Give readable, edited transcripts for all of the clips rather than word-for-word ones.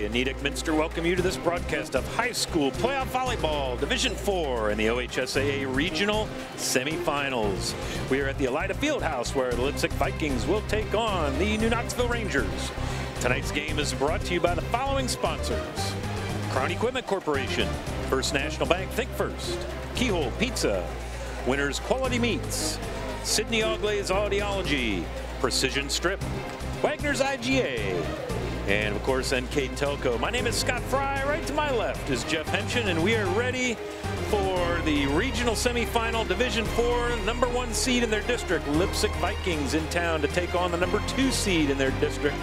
and Nedick Minster welcome you to this broadcast of high school playoff volleyball Division IV and the OHSAA regional semifinals. We are at the ELIDA Fieldhouse where the Leipsic Vikings will take on the New Knoxville Rangers. Tonight's game is brought to you by the following sponsors: Crown Equipment Corporation, First National Bank, Think First, Keyhole Pizza, Winners Quality Meats, Sydney Auglaze Audiology, Precision Strip, Wagner's IGA, and of course NKTelco. My name is Scott Fry. Right to my left is Jeff Henson, and we are ready for the regional semifinal Division IV, number 1 seed in their district, Leipsic Vikings, in town to take on the number 2 seed in their district,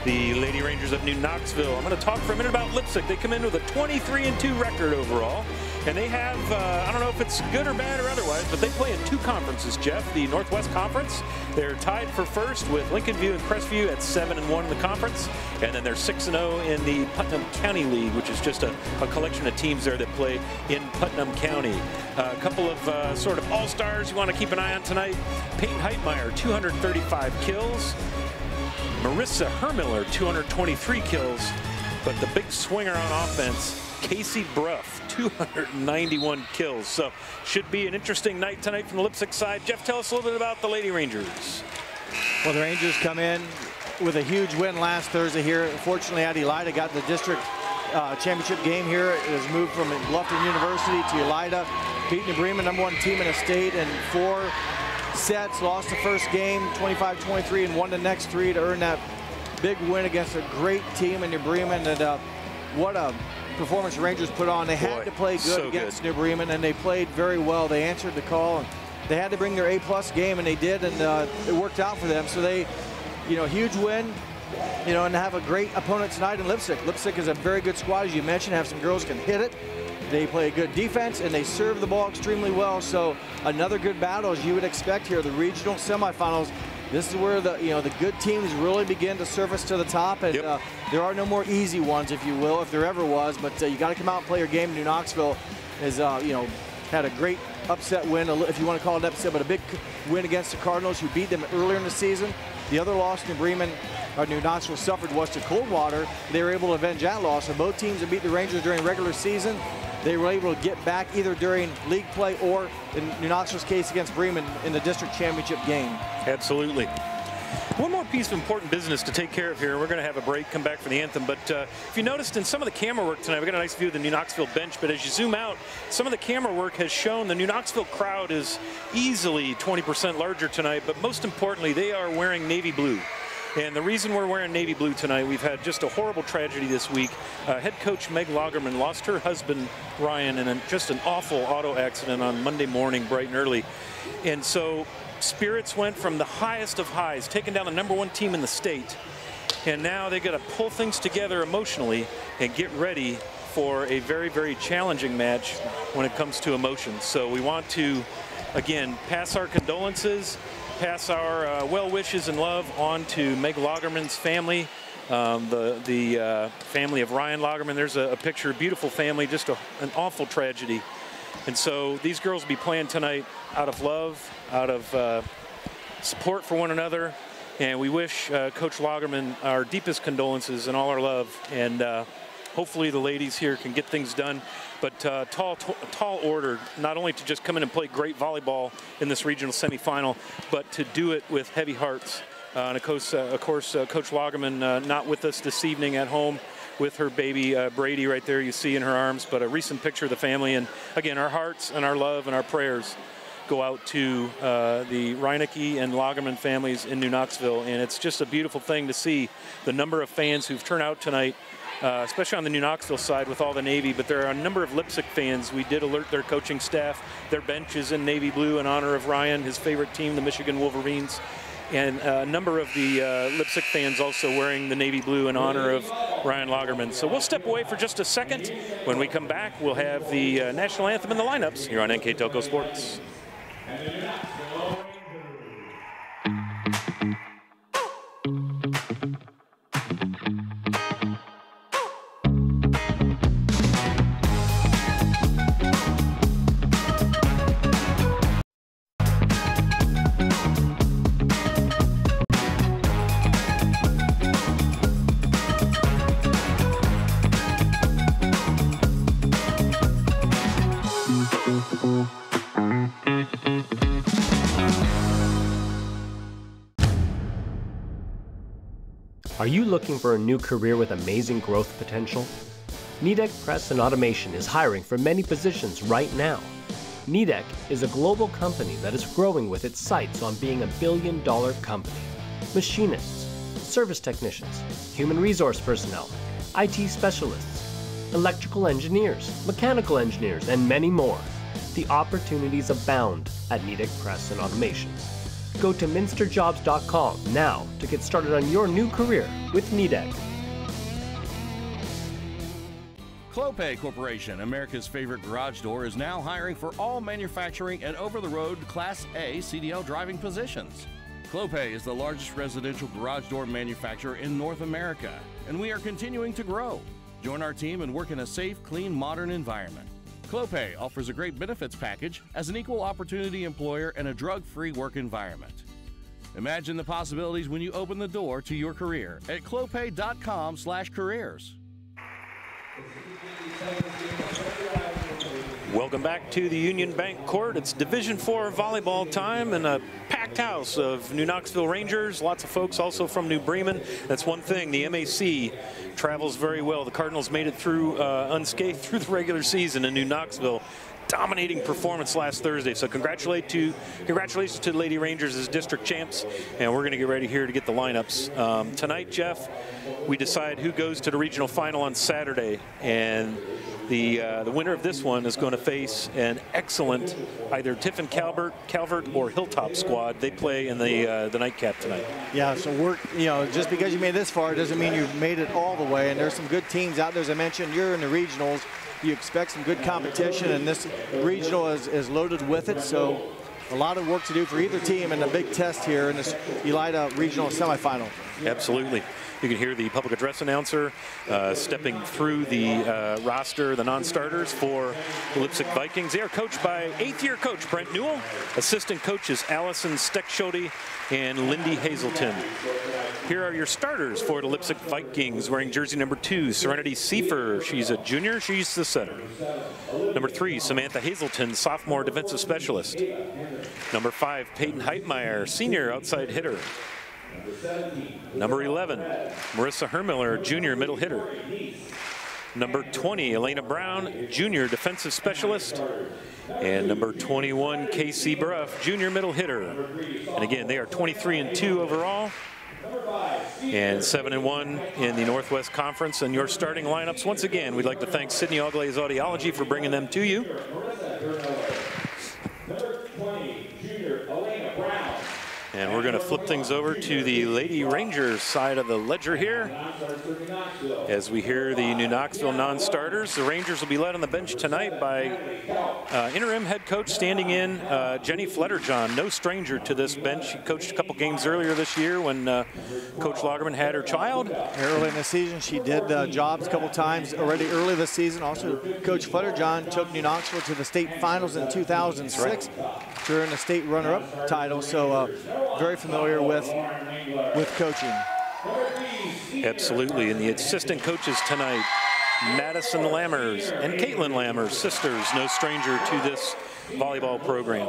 the Lady Rangers of New Knoxville. I'm going to talk for a minute about Leipsic. They come in with a 23-2 record overall, and they have, I don't know if it's good or bad or otherwise, but they play in 2 conferences, Jeff. The Northwest Conference, they're tied for first with Lincoln View and Crestview at 7-1 in the conference, and then they're 6-0 in the Putnam County League, which is just a collection of teams there that play in Putnam County. A couple of sort of all-stars you want to keep an eye on tonight. Peyton Heitmeyer, 235 kills. Marissa Hermiller, 223 kills. But the big swinger on offense, Casey Bruff, 291 kills. So should be an interesting night tonight from the Leipsic side. Jeff, tell us a little bit about the Lady Rangers. Well, the Rangers come in with a huge win last Thursday here. Fortunately, at ELIDA, got the district championship game here. It was moved from Bluffton University to ELIDA. Beat New Bremen, number 1 team in the state, in 4 sets. Lost the first game, 25-23, and won the next 3 to earn that big win against a great team in New Bremen. And what a performance the Rangers put on. They had to play good against New Bremen, and they played very well. They answered the call, and they had to bring their A+ game, and they did, and it worked out for them. So they, huge win, and have a great opponent tonight in Leipsic. Leipsic is a very good squad, as you mentioned. Have some girls can hit it. They play a good defense, and they serve the ball extremely well. So another good battle, as you would expect here, the regional semifinals. This is where the good teams really begin to surface to the top, and there are no more easy ones, if you will, if there ever was. But you got to come out and play your game. New Knoxville has had a great upset win, if you want to call it upset, but a big win against the Cardinals, who beat them earlier in the season. The other loss New Knoxville suffered was to Coldwater. They were able to avenge that loss. And both teams that beat the Rangers during regular season, they were able to get back either during league play or, in New Knoxville's case, against Bremen in the district championship game. Absolutely. One more piece of important business to take care of here. We're going to have a break, come back for the anthem. But if you noticed in some of the camera work tonight, we got a nice view of the New Knoxville bench. But as you zoom out, some of the camera work has shown the New Knoxville crowd is easily 20% larger tonight. But most importantly, they are wearing navy blue. And the reason we're wearing navy blue tonight, we've had just a horrible tragedy this week. Head coach Meg Lagerman lost her husband, Ryan, in just an awful auto accident on Monday morning, bright and early. And so spirits went from the highest of highs, taking down the number 1 team in the state. And now they got to pull things together emotionally and get ready for a very, very challenging match when it comes to emotions. So we want to, again, pass our condolences, pass our well wishes and love on to Meg Lagerman's family, the family of Ryan Lagerman. There's a picture, beautiful family, just an awful tragedy. And so these girls will be playing tonight out of love, out of support for one another. And we wish Coach Lagerman our deepest condolences and all our love. And hopefully the ladies here can get things done. But tall order, not only to just come in and play great volleyball in this regional semifinal, but to do it with heavy hearts. And of course, Coach Lagerman not with us this evening at home with her baby Brady right there you see in her arms, but a recent picture of the family. And again, our hearts and our love and our prayers go out to the Reinecke and Lagerman families in New Knoxville. And it's just a beautiful thing to see the number of fans who've turned out tonight, especially on the New Knoxville side with all the Navy, but there are a number of Leipsic fans. We did alert their coaching staff. Their bench is in navy blue in honor of Ryan, his favorite team, the Michigan Wolverines. And a number of the Leipsic fans also wearing the navy blue in honor of Ryan Lagerman. So we'll step away for just a second. When we come back, we'll have the national anthem and the lineups here on NKTelco Sports. Are you looking for a new career with amazing growth potential? Nidec Press and Automation is hiring for many positions right now. Nidec is a global company that is growing with its sights on being $1 billion company. Machinists, service technicians, human resource personnel, IT specialists, electrical engineers, mechanical engineers, and many more. The opportunities abound at Nidec Press and Automation. Go to minsterjobs.com now to get started on your new career with Nidec. Clopay Corporation, America's favorite garage door, is now hiring for all manufacturing and over-the-road Class A CDL driving positions. Clopay is the largest residential garage door manufacturer in North America, and we are continuing to grow. Join our team and work in a safe, clean, modern environment. Clopay offers a great benefits package as an equal opportunity employer and a drug-free work environment. Imagine the possibilities when you open the door to your career at clopay.com/careers. Welcome back to the Union Bank Court. It's Division IV volleyball time and a packed house of New Knoxville Rangers. Lots of folks also from New Bremen. That's one thing. The MAC travels very well. The Cardinals made it through unscathed through the regular season in New Knoxville. Dominating performance last Thursday. So congratulations to the Lady Rangers as district champs. And we're going to get ready here to get the lineups. Tonight, Jeff, we decide who goes to the regional final on Saturday. And the winner of this one is going to face an excellent either Tiffin Calvert or Hilltop squad. They play in the nightcap tonight. Yeah, so just because you made this far doesn't mean you've made it all the way. And there's some good teams out there. As I mentioned, you're in the regionals. You expect some good competition, and this regional is loaded with it. So a lot of work to do for either team, and a big test here in this ELIDA regional semifinal. Absolutely. You can hear the public address announcer stepping through the roster, the non-starters for the Leipsic Vikings. They are coached by 8th-year coach Brent Newell, assistant coaches Allison Steckschody and Lindy Hazelton. Here are your starters for the Leipsic Vikings, wearing jersey number 2, Serenity Seifer. She's a junior, she's the setter. Number 3, Samantha Hazelton, sophomore defensive specialist. Number 5, Peyton Heitmeyer, senior outside hitter. Number 11, Marissa Hermiller, junior middle hitter. Number 20, Elena Brown, junior defensive specialist. And number 21, Casey Bruff, junior middle hitter. And again, they are 23-2 overall and 7-1 in the Northwest Conference. And your starting lineups, once again, we'd like to thank Sydney Auglaize Audiology for bringing them to you. And we're going to flip things over to the Lady Rangers side of the ledger here as we hear the New Knoxville non-starters. The Rangers will be led on the bench tonight by interim head coach standing in Jenny Fletterjohn, no stranger to this bench. She coached a couple games earlier this year when Coach Lagerman had her child. Early in the season, she did jobs a couple times already early this season. Also, Coach Fletterjohn took New Knoxville to the state finals in 2006 during the state runner-up title. So very familiar with coaching. Absolutely, and the assistant coaches tonight, Madison Lammers and Caitlin Lammers, sisters, no stranger to this volleyball program.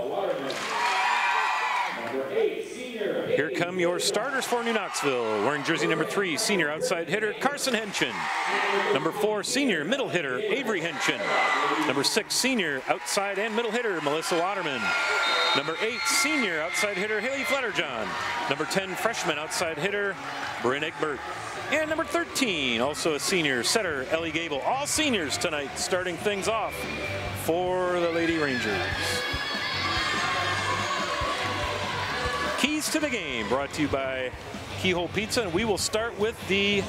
Here come your starters for New Knoxville. Wearing jersey number 3, senior outside hitter Carson Henson. Number 4, senior middle hitter Avery Henson. Number 6, senior outside and middle hitter Melissa Waterman. Number 8, senior outside hitter Haley Fletterjohn. Number 10, freshman outside hitter Bryn Egbert. And number 13, also a senior, setter Ellie Gable. All seniors tonight, starting things off for the Lady Rangers. Keys to the game brought to you by Keyhole Pizza, and we will start with the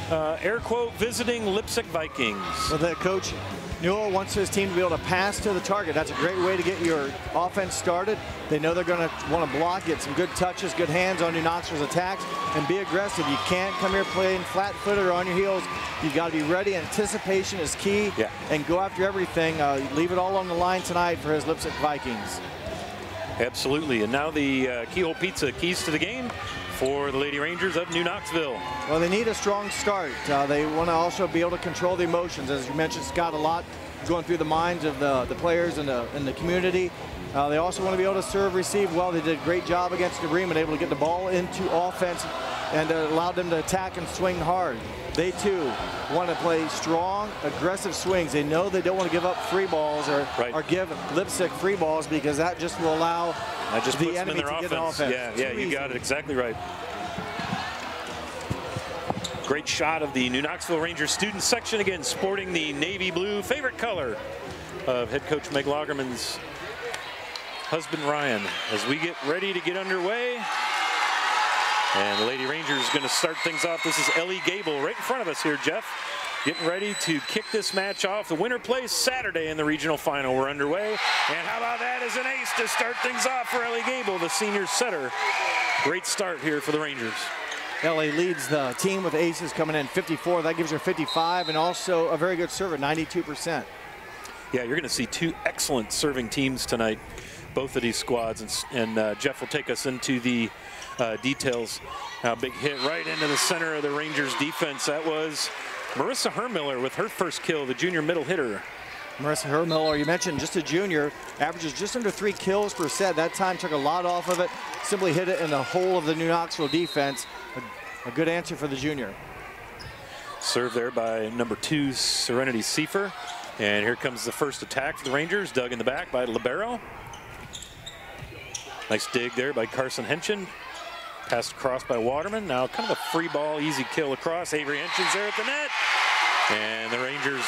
air quote visiting Leipsic Vikings. Well, the coach Newell wants his team to be able to pass to the target. That's a great way to get your offense started. They know they're going to want to block, get some good touches, good hands on New Knoxville's attacks, and be aggressive. You can't come here playing flat-footed or on your heels. You've got to be ready. Anticipation is key, and go after everything. Leave it all on the line tonight for his Leipsic Vikings. Absolutely, and now the Keyhole Pizza keys to the game for the Lady Rangers of New Knoxville. Well, they need a strong start. They want to also be able to control the emotions. As you mentioned, Scott, a lot going through the minds of the players and the community. They also want to be able to serve, receive well. They did a great job against New Bremen, able to get the ball into offense and allowed them to attack and swing hard. They too want to play strong, aggressive swings. They know they don't want to give up free balls or give Leipsic free balls, because that just will allow the enemy to get an offense. Yeah, you got it exactly right. Great shot of the New Knoxville Rangers student section, again sporting the navy blue, favorite color of head coach Meg Lagerman's husband Ryan, as we get ready to get underway. And the Lady Rangers is going to start things off. This is Ellie Gable right in front of us here, Jeff. Getting ready to kick this match off. The winner plays Saturday in the regional final. We're underway. And how about that as an ace to start things off for Ellie Gable, the senior setter. Great start here for the Rangers. Ellie leads the team with aces coming in 54. That gives her 55, and also a very good serve at 92%. Yeah, you're going to see two excellent serving teams tonight, both of these squads. And Jeff will take us into the details. A big hit right into the center of the Rangers defense. That was Marissa Hermiller with her first kill, the junior middle hitter. Marissa Hermiller, you mentioned just a junior, averages just under 3 kills per set. That time took a lot off of it, simply hit it in the hole of the New Knoxville defense. A good answer for the junior. Served there by number 2, Serenity Seifer. And here comes the first attack for the Rangers, dug in the back by Libero. Nice dig there by Carson Henson. Passed across by Waterman. Now kind of a free ball, easy kill across. Avery Henson's there at the net. And the Rangers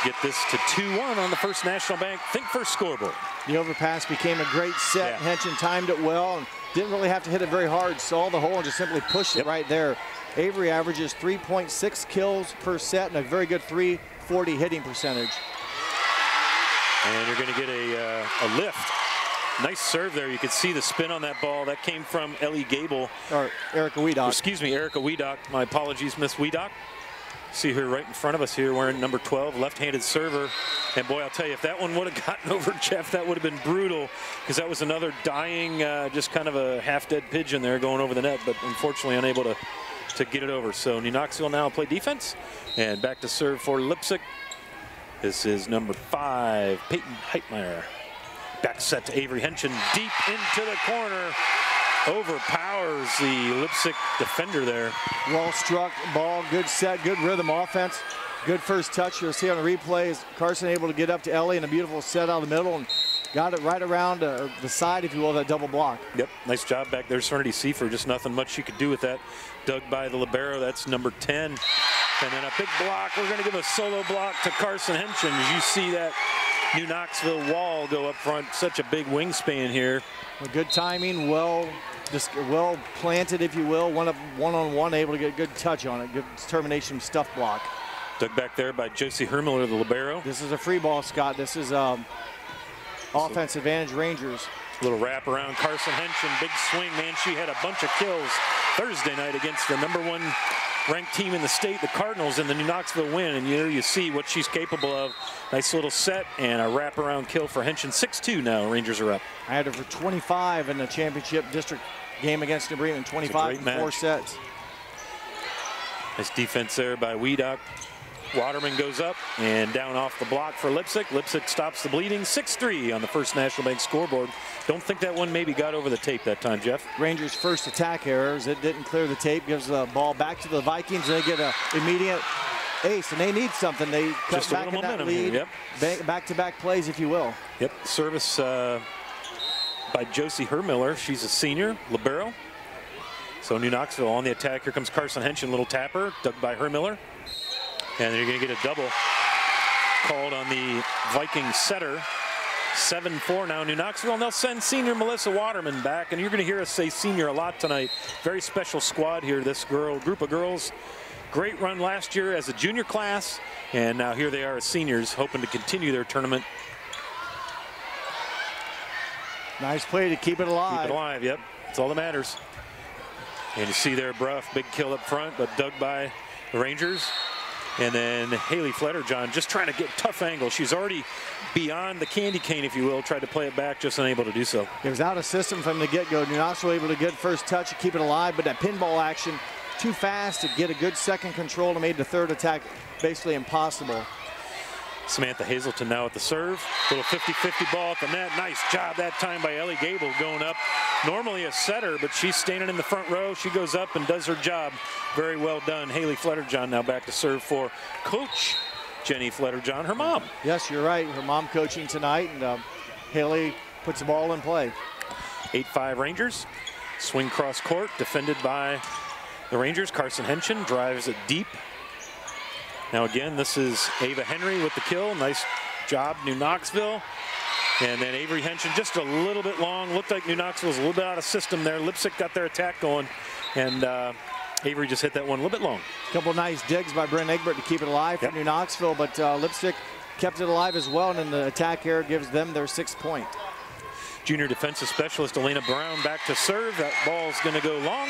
get this to 2-1 on the First National Bank Think First scoreboard. The overpass became a great set. Henson timed it well and didn't really have to hit it very hard. Saw the hole and just simply pushed it right there. Avery averages 3.6 kills per set and a very good .340 hitting percentage. And you're going to get a lift. Nice serve there. You could see the spin on that ball. That came from Ellie Gable. Or Erica Wiedock. Excuse me, Erica Wiedock. My apologies, Miss Wiedock. See her right in front of us here wearing number 12, left-handed server. And boy, I'll tell you, if that one would have gotten over, Jeff, that would have been brutal, because that was another dying, just kind of a half-dead pigeon there going over the net, but unfortunately unable to get it over. So New Knoxville now play defense, and back to serve for Leipsic. This is number 5, Peyton Heitmeyer. Back set to Avery Henson, deep into the corner. Overpowers the Leipsic defender there. Well struck ball, good set, good rhythm offense, good first touch. You'll see on the replays, Carson able to get up to Ellie and a beautiful set out of the middle and got it right around the side, if you will, that double block. Yep, nice job back there. Serenity Seifer, just nothing much she could do with that. Dug by the libero, that's number 10. And then a big block. We're going to give a solo block to Carson Henson. As you see that New Knoxville wall go up front, such a big wingspan here. Well, good timing, well planted, if you will, one-on-one, able to get a good touch on it, good determination stuff block. Dug back there by Josie Hermiller, the libero. This is a free ball, Scott. This is offense advantage Rangers. Little wrap around Carson Henson, big swing, man. She had a bunch of kills Thursday night against the #1 ranked team in the state, the Cardinals, in the New Knoxville win, and you see what she's capable of. Nice little set and a wraparound kill for Henson. 6-2 now, Rangers are up. I had her for 25 in the championship district game against New Bremen, 25 in 4 sets. Nice defense there by Wiedock. Waterman goes up and down off the block for Leipsic. Leipsic stops the bleeding. 6-3 on the First National Bank scoreboard. Don't think that one maybe got over the tape that time, Jeff. Rangers' first attack errors. It didn't clear the tape. Gives the ball back to the Vikings. They get an immediate ace, and they need something. They cut back in that lead. Yep. Back-to-back plays, if you will. Yep. Service by Josie Hermiller. She's a senior libero. So New Knoxville on the attack. Here comes Carson Henson, little tapper, dug by Hermiller. And then you're going to get a double called on the Viking setter. 7-4 now, New Knoxville. And they'll send senior Melissa Waterman back. And you're going to hear us say senior a lot tonight. Very special squad here, this group of girls. Great run last year as a junior class. And now here they are as seniors, hoping to continue their tournament. Nice play to keep it alive. Keep it alive, yep. That's all that matters. And you see there, Bruff, big kill up front, but dug by the Rangers. And then Haley Fletterjohn just trying to get tough angle. She's already beyond the candy cane, if you will, tried to play it back, just unable to do so. It was out of system from the get-go. New Knoxville able to get first touch to keep it alive, but that pinball action too fast to get a good second control and made the third attack basically impossible. Samantha Hazelton now at the serve. Little 50-50 ball at the net. Nice job that time by Ellie Gable going up. Normally a setter, but she's standing in the front row. She goes up and does her job. Very well done. Haley Fletterjohn now back to serve for Coach Jenny Fletterjohn, her mom. Yes, you're right. Her mom coaching tonight, and Haley puts the ball in play. 8-5 Rangers. Swing cross court, defended by the Rangers. Carson Henson drives it deep. Now again, this is Ava Henry with the kill. Nice job, New Knoxville. And then Avery Henson just a little bit long. Looked like New Knoxville was a little bit out of system there. Leipsic got their attack going, and Avery just hit that one a little bit long. A couple nice digs by Brent Egbert to keep it alive for New Knoxville, but Leipsic kept it alive as well, and then the attack error gives them their 6th point. Junior defensive specialist Elena Brown back to serve. That ball's going to go long,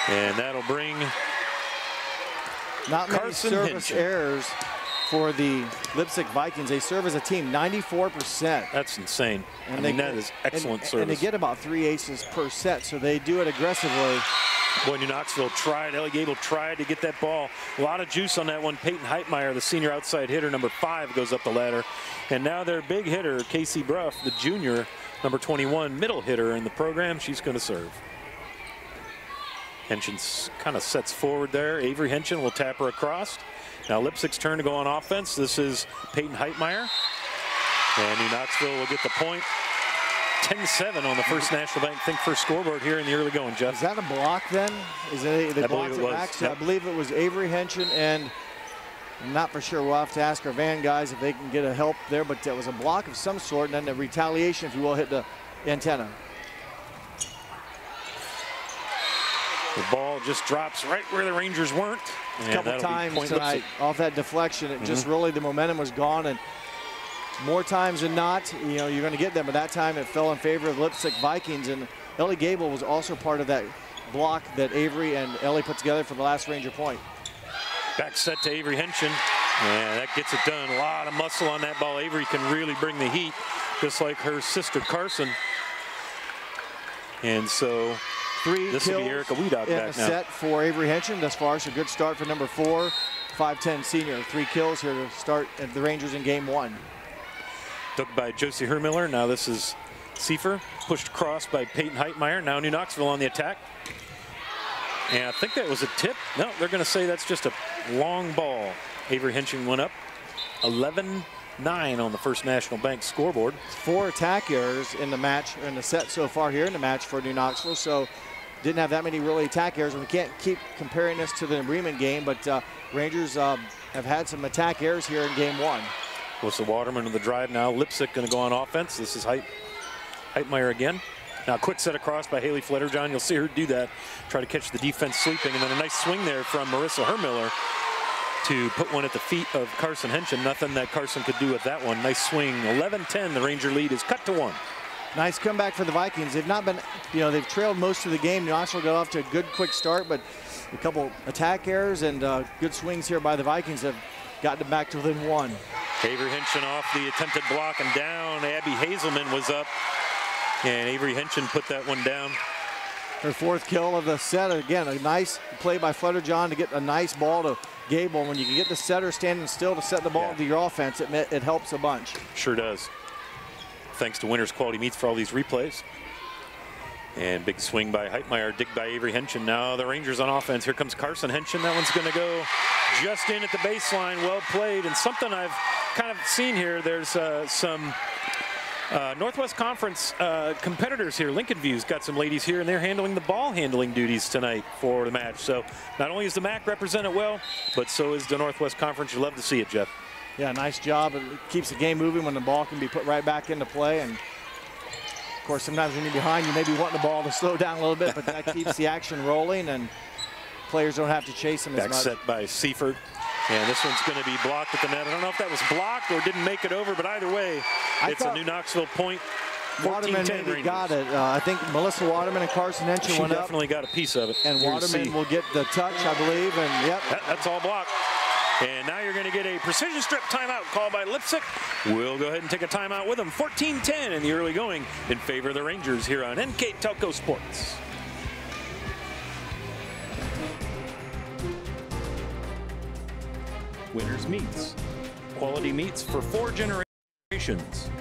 and that'll bring not many Carson service Henson. errors for the Leipsic Vikings. They serve as a team 94%. That's insane. I mean, that is excellent service. And they get about 3 aces per set, so they do it aggressively. Boy, New Knoxville tried, Ellie Gable tried to get that ball. A lot of juice on that one. Peyton Heitmeyer, the senior outside hitter, number 5, goes up the ladder. And now their big hitter, Casey Bruff, the junior, number 21, middle hitter in the program. She's going to serve. Henson kind of sets forward there. Avery Henson will tap her across. Now Leipzig's turn to go on offense. This is Peyton Heitmeyer. And New Knoxville will get the point. 10-7 on the First National Bank Think First scoreboard here in the early going, Jeff. Is that a block then? Is it the I believe it was. Max? Yep. I believe it was Avery Henson, and I'm not for sure. We'll have to ask our van guys if they can get a help there, but that was a block of some sort, and then the retaliation, if you will, hit the antenna. The ball just drops right where the Rangers weren't. A couple times tonight off that deflection, it just really, the momentum was gone, and more times than not, you know, you're going to get them, but that time it fell in favor of Leipsic Vikings, and Ellie Gable was also part of that block that Avery and Ellie put together for the last Ranger point. Back set to Avery Henson, and that gets it done. A lot of muscle on that ball. Avery can really bring the heat, just like her sister Carson. And so this will be Erica Wiedock back now. Set for Avery Henson thus far, so good start for number 4, 5'10" senior. 3 kills here to start at the Rangers in game 1. Took by Josie Hermiller. Now this is Seifer, pushed across by Peyton Heitmeyer. Now New Knoxville on the attack. And I think that was a tip. No, they're going to say that's just a long ball. Avery Henson went up 11-9 on the First National Bank scoreboard. 4 attack errors in the match, or in the set so far here in the match for New Knoxville. So didn't have that many really attack errors. We can't keep comparing this to the Bremen game, but Rangers have had some attack errors here in game 1. Was the Waterman with the drive now. Leipsic going to go on offense. This is Heitmeyer again. Now quick set across by Haley Fletterjohn. You'll see her do that. Try to catch the defense sleeping. And then a nice swing there from Marissa Hermiller to put one at the feet of Carson Henson. Nothing that Carson could do with that one. Nice swing. 11-10. The Ranger lead is cut to 1. Nice comeback for the Vikings. They've not been, you know, they've trailed most of the game. New Knoxville got off to a good quick start, but a couple attack errors and good swings here by the Vikings have gotten them back to within 1. Avery Henson off the attempted block and down. Abby Hazelman was up, and Avery Henson put that one down. Her 4th kill of the set. Again, a nice play by Fletterjohn to get a nice ball to Gable. When you can get the setter standing still to set the ball to your offense, it helps a bunch. Sure does. Thanks to Winners Quality Meats for all these replays. And big swing by Heitmeyer, dig by Avery Henson. Now the Rangers on offense. Here comes Carson Henson. That one's going to go just in at the baseline. Well played. And something I've kind of seen here, there's some Northwest Conference competitors here. Lincoln View's got some ladies here, and they're handling the ball handling duties tonight for the match. So not only is the MAC represented well, but so is the Northwest Conference. You love to see it, Jeff. Yeah, nice job. It keeps the game moving when the ball can be put right back into play. And of course, sometimes when you're behind, you may be wanting the ball to slow down a little bit, but that keeps the action rolling, and players don't have to chase them as much. Back set by Seifert. And this one's going to be blocked at the net. I don't know if that was blocked or didn't make it over, but either way, it's a New Knoxville point. Waterman maybe got it. I think Melissa Waterman and Carson Henson went up. She definitely got a piece of it. And Waterman will get the touch, I believe, and yep. That's all blocked. And now you're going to get a precision strip timeout called by Leipsic. We'll go ahead and take a timeout with them. 14-10 in the early going in favor of the Rangers here on NKTelco Sports. Winners Meats, Quality meats for 4 generations.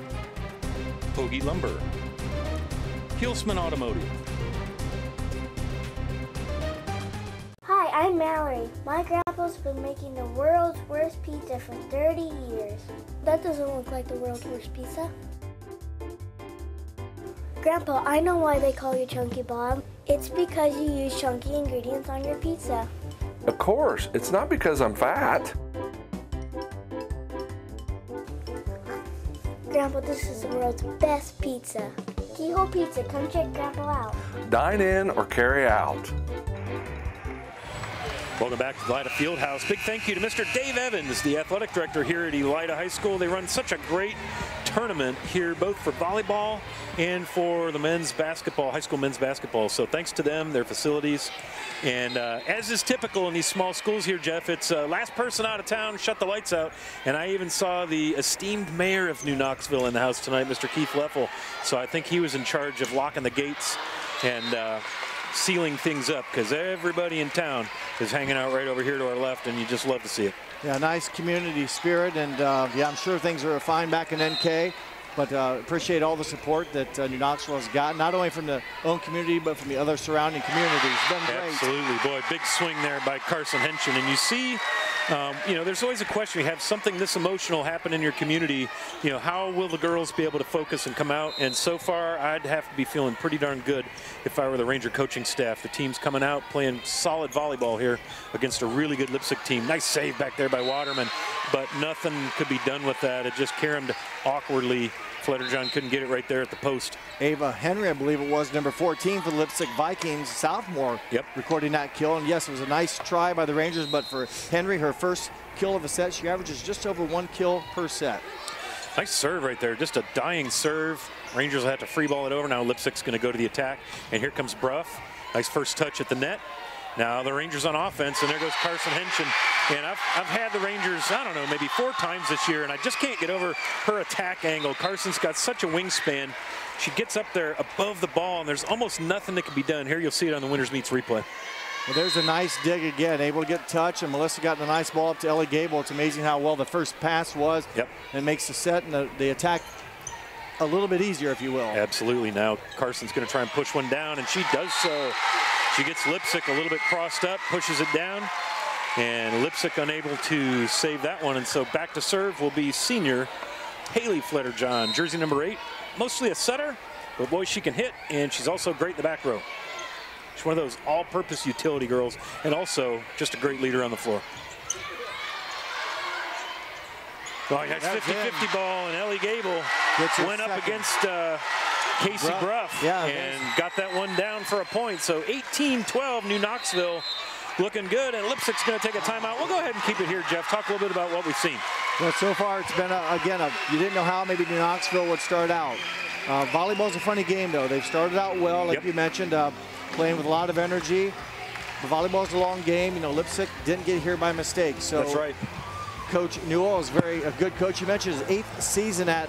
Hoagie Lumber. Kielsman Automotive. Hi, I'm Mallory. My grandpa's been making the world's worst pizza for 30 years. That doesn't look like the world's worst pizza. Grandpa, I know why they call you Chunky Bob. It's because you use chunky ingredients on your pizza. Of course, it's not because I'm fat. Grandpa, this is the world's best pizza. Keyhole Pizza, come check Grandpa out. Dine in or carry out. Welcome back to ELIDA Fieldhouse. Big thank you to Mr. Dave Evans, the athletic director here at ELIDA High School. They run such a great tournament here, both for volleyball and for the men's basketball, high school men's basketball. So thanks to them, their facilities. And as is typical in these small schools here, Jeff, it's last person out of town, shut the lights out. And I even saw the esteemed mayor of New Knoxville in the house tonight, Mr. Keith Leffel. So I think he was in charge of locking the gates and sealing things up, because everybody in town is hanging out right over here to our left, and you just love to see it. Yeah, nice community spirit, and yeah, I'm sure things are fine back in NK, but appreciate all the support that New Knoxville has gotten, not only from the own community, but from the other surrounding communities. It's been great. Absolutely, boy, big swing there by Carson Henson, and you see, you know, there's always a question. You have something this emotional happen in your community, you know, how will the girls be able to focus and come out? And so far, I'd have to be feeling pretty darn good if I were the Ranger coaching staff. The team's coming out playing solid volleyball here against a really good Leipsic team. Nice save back there by Waterman, but nothing could be done with that. It just caromed awkwardly. Fletterjohn couldn't get it right there at the post. Ava Henry, I believe it was, number 14 for the Leipsic Vikings, sophomore, recording that kill. And yes, it was a nice try by the Rangers, but for Henry, her first kill of a set, she averages just over 1 kill per set. Nice serve right there, just a dying serve. Rangers will have to free ball it over. Now Leipzic's going to go to the attack, and here comes Bruff. Nice first touch at the net. Now the Rangers on offense, and there goes Carson Henson. And I've had the Rangers, I don't know, maybe 4 times this year, and I just can't get over her attack angle. Carson's got such a wingspan. She gets up there above the ball, and there's almost nothing that can be done. Here you'll see it on the Winners Meets replay. Well, there's a nice dig again, able to get touch, and Melissa got a nice ball up to Ellie Gable. It's amazing how well the first pass was. And makes the set and the attack a little bit easier, if you will. Absolutely. Now Carson's going to try and push one down, and she does so. She gets Leipsic a little bit crossed up, pushes it down, and Leipsic unable to save that one. And so back to serve will be senior Haley Fletterjohn, jersey number 8. Mostly a setter, but boy, she can hit, and she's also great in the back row. She's one of those all-purpose utility girls, and also just a great leader on the floor. Oh, yeah, 50-50 ball, and Ellie Gable went up against Casey Bruff and got that one down for a point. So 18-12, New Knoxville looking good, and Leipzic's going to take a timeout. We'll go ahead and keep it here, Jeff. Talk a little bit about what we've seen. Well, so far it's been, you didn't know how maybe New Knoxville would start out. Volleyball's a funny game, though. They've started out well, like you mentioned, playing with a lot of energy. But volleyball's a long game. You know, Leipsic didn't get here by mistake. So that's right. Coach Newell is a good coach. You mentioned his 8th season at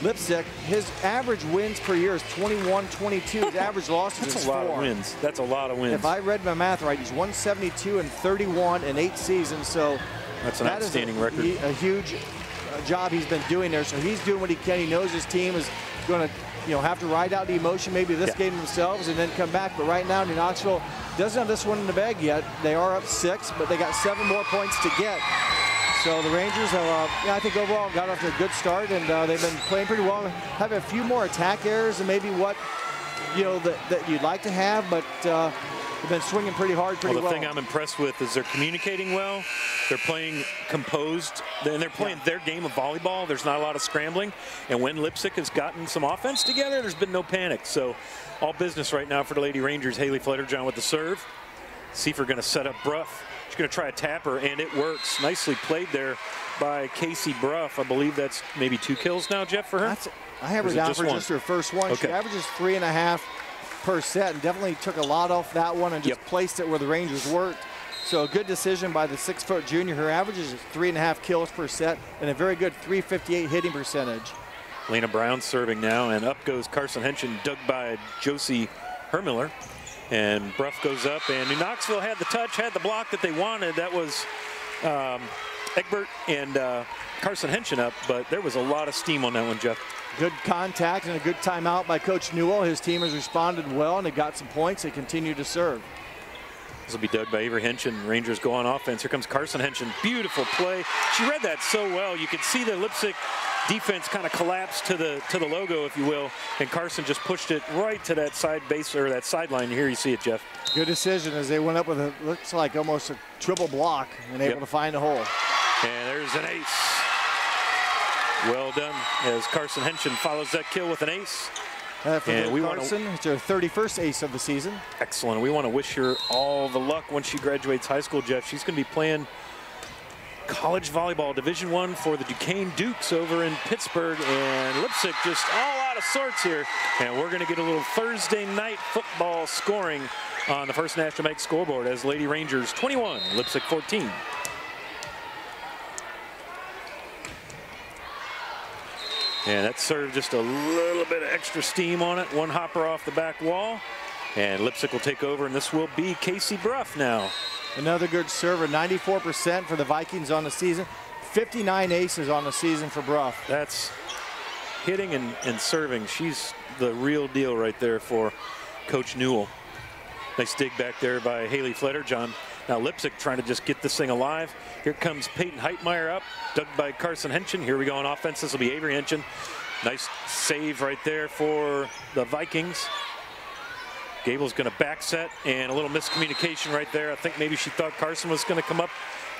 Leipsic. His average wins per year is 21-22. His average losses is 4. That's a lot of wins. That's a lot of wins. If I read my math right, he's 172-31 in 8 seasons. So that's an outstanding record. A huge job he's been doing there. So he's doing what he can. He knows his team is going to, have to ride out the emotion maybe this game themselves and then come back. But right now, New Knoxville doesn't have this one in the bag yet. They are up 6, but they got 7 more points to get. So the Rangers have, I think overall got off to a good start, and they've been playing pretty well. Have a few more attack errors than maybe what, that you'd like to have, but they've been swinging pretty hard, pretty well. The thing I'm impressed with is they're communicating well. They're playing composed, and they're playing their game of volleyball. There's not a lot of scrambling. And when Leipsic has gotten some offense together, there's been no panic. So all business right now for the Lady Rangers. Haley Fletterjohn with the serve. Seifer going to set up Bruff. She's going to try a tapper, and it works. Nicely played there by Casey Bruff. I believe that's maybe 2 kills now, Jeff, for her? I have her down for just her first one. Okay. She averages 3.5 per set, and definitely took a lot off that one and just placed it where the Rangers worked. So a good decision by the 6-foot junior. Her average is 3.5 kills per set and a very good .358 hitting percentage. Lena Brown serving now, and up goes Carson Henson, dug by Josie Hermiller. And Bruff goes up, and New Knoxville had the touch, had the block that they wanted. That was Egbert and Carson Henson up, but there was a lot of steam on that one, Jeff. Good contact and a good timeout by Coach Newell. His team has responded well, and they got some points. They continue to serve. This will be dug by Avery Henson. Rangers go on offense. Here comes Carson Henson. Beautiful play. She read that so well. You could see the Leipsic defense kind of collapsed to the logo, if you will, and Carson just pushed it right to that side base or that sideline. Here you see it, Jeff. Good decision as they went up with a looks like almost a triple block and able to find a hole. And there's an ace. Well done as Carson Henson follows that kill with an ace. For Carson, it's her 31st ace of the season. Excellent. We want to wish her all the luck once she graduates high school, Jeff. She's going to be playing college volleyball Division I for the Duquesne Dukes over in Pittsburgh, and Leipsic just all out of sorts here. And we're going to get a little Thursday night football scoring on the First National Bank scoreboard as Lady Rangers 21, Leipsic 14. And that served just a little bit of extra steam on it. One hopper off the back wall. And Leipsic will take over, and this will be Casey Bruff now. Another good server, 94% for the Vikings on the season. 59 aces on the season for Bruff. That's hitting and serving. She's the real deal right there for Coach Newell. Nice dig back there by Haley Flederjohn. Now Leipsic trying to just get this thing alive. Here comes Peyton Heitmeyer up, dug by Carson Henson. Here we go on offense. This will be Avery Henson. Nice save right there for the Vikings. Gable's going to back set, and a little miscommunication right there. I think maybe she thought Carson was going to come up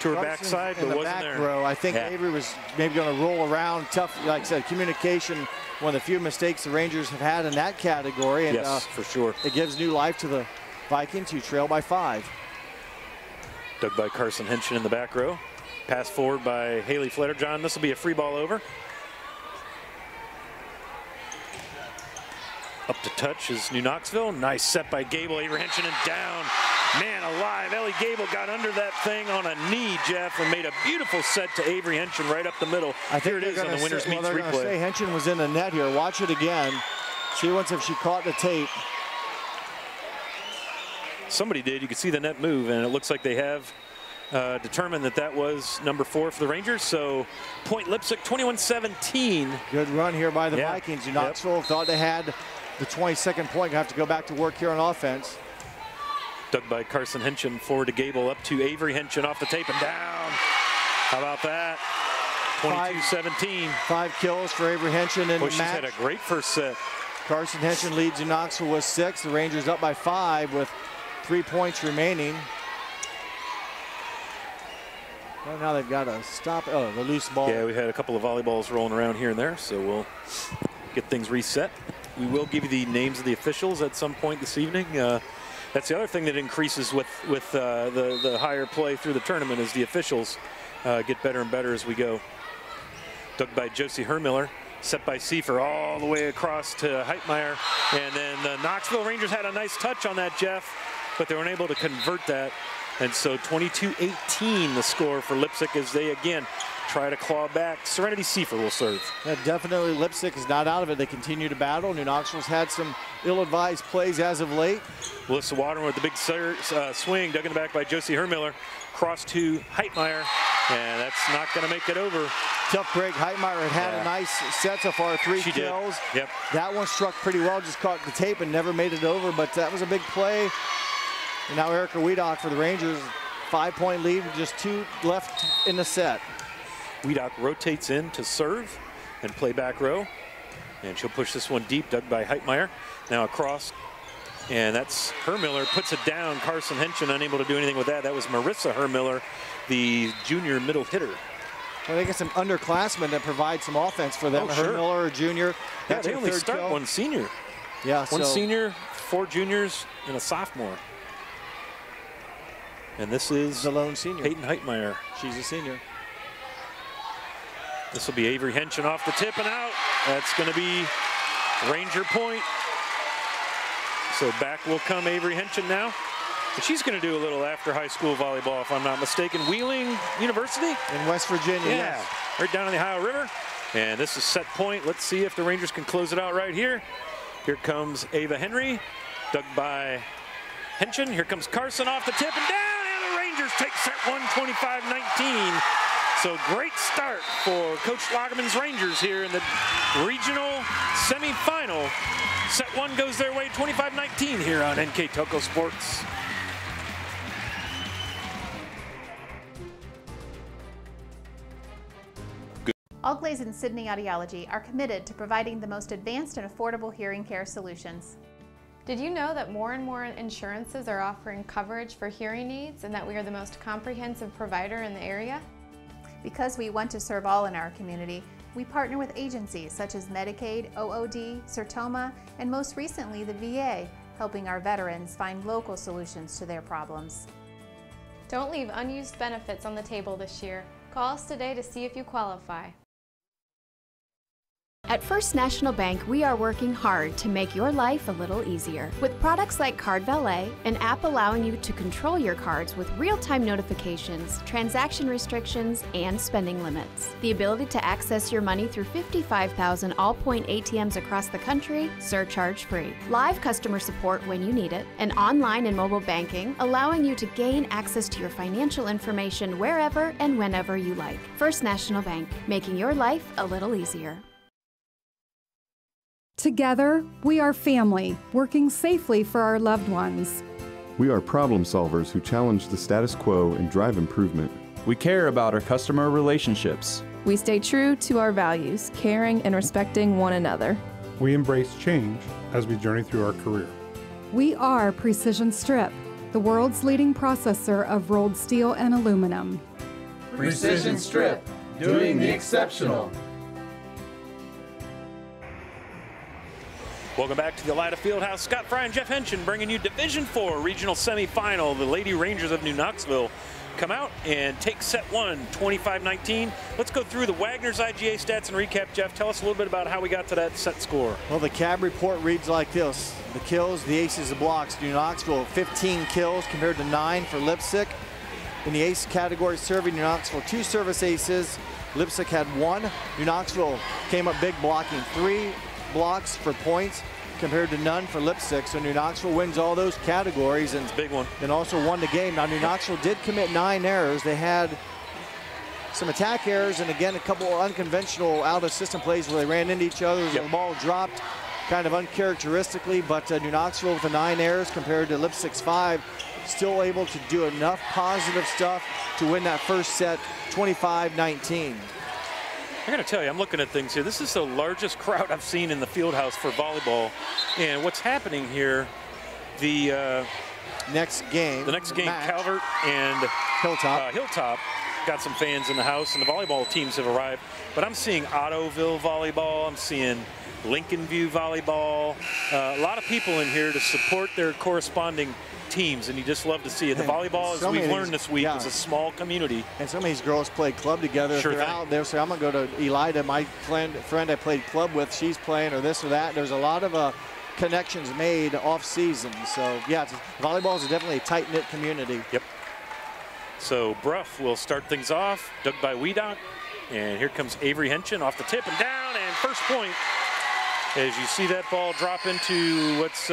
to her backside, but wasn't there. Row. I think Avery was maybe going to roll around. Tough, like I said, communication, one of the few mistakes the Rangers have had in that category. And, yes, for sure. It gives new life to the Vikings, who trail by 5. Dug by Carson Henson in the back row. Pass forward by Haley Flederjohn. This will be a free ball over. Up to touch is New Knoxville. Nice set by Gable. Avery Henson and down. Man alive. Ellie Gable got under that thing on a knee, Jeff, and made a beautiful set to Avery Henson right up the middle. I think here it is on the Winners Meets replay. Say Henson was in the net here. Watch it again. See once if she caught the tape. Somebody did. You could see the net move, and it looks like they have determined that that was number 4 for the Rangers. So point Leipsic 21-17. Good run here by the Vikings. New Knoxville thought they had the 22nd point. Have to go back to work here on offense. Dug by Carson Henson forward to Gable, up to Avery Henson off the tape and down. How about that? 22-17. 5 kills for Avery Henson in the match. She's had a great first set. Carson Henson leads New Knoxville with 6. The Rangers up by 5 with 3 points remaining. Well, now they've got to stop. Oh, the loose ball. Yeah, we had a couple of volleyballs rolling around here and there, so we'll get things reset. We will give you the names of the officials at some point this evening. That's the other thing that increases with the higher play through the tournament is the officials get better and better as we go. Dug by Josie Hermiller. Set by Seifer all the way across to Heitmeyer. And then the Knoxville Rangers had a nice touch on that, Jeff, but they weren't able to convert that. And so 22-18 the score for Leipsic as they again try to claw back. Serenity Seifer will serve. Yeah, definitely Leipsic is not out of it. They continue to battle. New Knoxville's had some ill-advised plays as of late. Melissa Waterman with the big swing, dug in the back by Josie Hermiller. Cross to Heitmeyer, and that's not going to make it over. Tough break. Heitmeyer had a nice set so far, 3 kills. Yep. That one struck pretty well, just caught the tape and never made it over, but that was a big play. And now Erica Wiedock for the Rangers, 5-point lead with just 2 left in the set. Wiedock rotates in to serve and play back row, and she'll push this one deep, dug by Heitmeyer. Now across, and that's Hermiller, puts it down. Carson Henson unable to do anything with that. That was Marissa Hermiller, the junior middle hitter. Well, they get some underclassmen that provide some offense for them. Hermiller, a junior. Yeah, they only start 1 senior. Yeah, one senior, 4 juniors, and a sophomore. And this is the lone senior, Peyton Heitmeyer. She's a senior. This will be Avery Henson off the tip and out. That's going to be Ranger point. So back will come Avery Henson now. And she's going to do a little after high school volleyball, if I'm not mistaken. Wheeling University? In West Virginia, yes. Right down on the Ohio River. And this is set point. Let's see if the Rangers can close it out right here. Here comes Ava Henry, dug by Henson. Here comes Carson off the tip and down. And the Rangers take set 1, 25-19. So great start for Coach Lagerman's Rangers here in the regional semifinal. Set one goes their way 25-19 here on NKTelco Sports. Allglaze and Sydney Audiology are committed to providing the most advanced and affordable hearing care solutions. Did you know that more and more insurances are offering coverage for hearing aids and that we are the most comprehensive provider in the area? Because we want to serve all in our community, we partner with agencies such as Medicaid, OOD, Sertoma, and most recently the VA, helping our veterans find local solutions to their problems. Don't leave unused benefits on the table this year. Call us today to see if you qualify. At First National Bank, we are working hard to make your life a little easier. With products like Card Valet, an app allowing you to control your cards with real-time notifications, transaction restrictions, and spending limits. The ability to access your money through 55,000 all-point ATMs across the country, surcharge-free. Live customer support when you need it, and online and mobile banking, allowing you to gain access to your financial information wherever and whenever you like. First National Bank, making your life a little easier. Together, we are family, working safely for our loved ones. We are problem solvers who challenge the status quo and drive improvement. We care about our customer relationships. We stay true to our values, caring and respecting one another. We embrace change as we journey through our career. We are Precision Strip, the world's leading processor of rolled steel and aluminum. Precision Strip, doing the exceptional. Welcome back to the ELIDA Fieldhouse. Scott Fry and Jeff Henson bringing you Division IV regional semifinal. The Lady Rangers of New Knoxville come out and take set one, 25-19. Let's go through the Wagner's IGA stats and recap. Jeff, tell us a little bit about how we got to that set score. Well, the CAB report reads like this. The kills, the aces, the blocks. New Knoxville, 15 kills compared to 9 for Leipsic. In the ace category serving, New Knoxville 2 service aces. Leipsic had 1. New Knoxville came up big blocking 3 blocks for points compared to none for Leipsic. So New Knoxville wins all those categories and big one. And also won the game. Now New Knoxville did commit 9 errors. They had some attack errors and again a couple of unconventional out of system plays where they ran into each other. The ball dropped kind of uncharacteristically, but New Knoxville with the 9 errors compared to Leipzig's 5, still able to do enough positive stuff to win that first set 25-19. I gotta tell you, I'm looking at things here. This is the largest crowd I've seen in the field house for volleyball. And what's happening here, the next game, Calvert and Hilltop got some fans in the house, and the volleyball teams have arrived. But I'm seeing Ottoville volleyball, I'm seeing Lincoln View volleyball. A lot of people in here to support their corresponding teams, and you just love to see it. The volleyball, as we've learned this week, is a small community. And some of these girls play club together. Sure if they're thing. out there, so I'm going to go to ELIDA, my friend I played club with, she's playing, or this or that. There's a lot of connections made off season. So yeah, volleyball is definitely a tight-knit community. Yep. So Bruff will start things off, dug by Wiedock, and here comes Avery Henson off the tip and down, and first point. As you see that ball drop into what's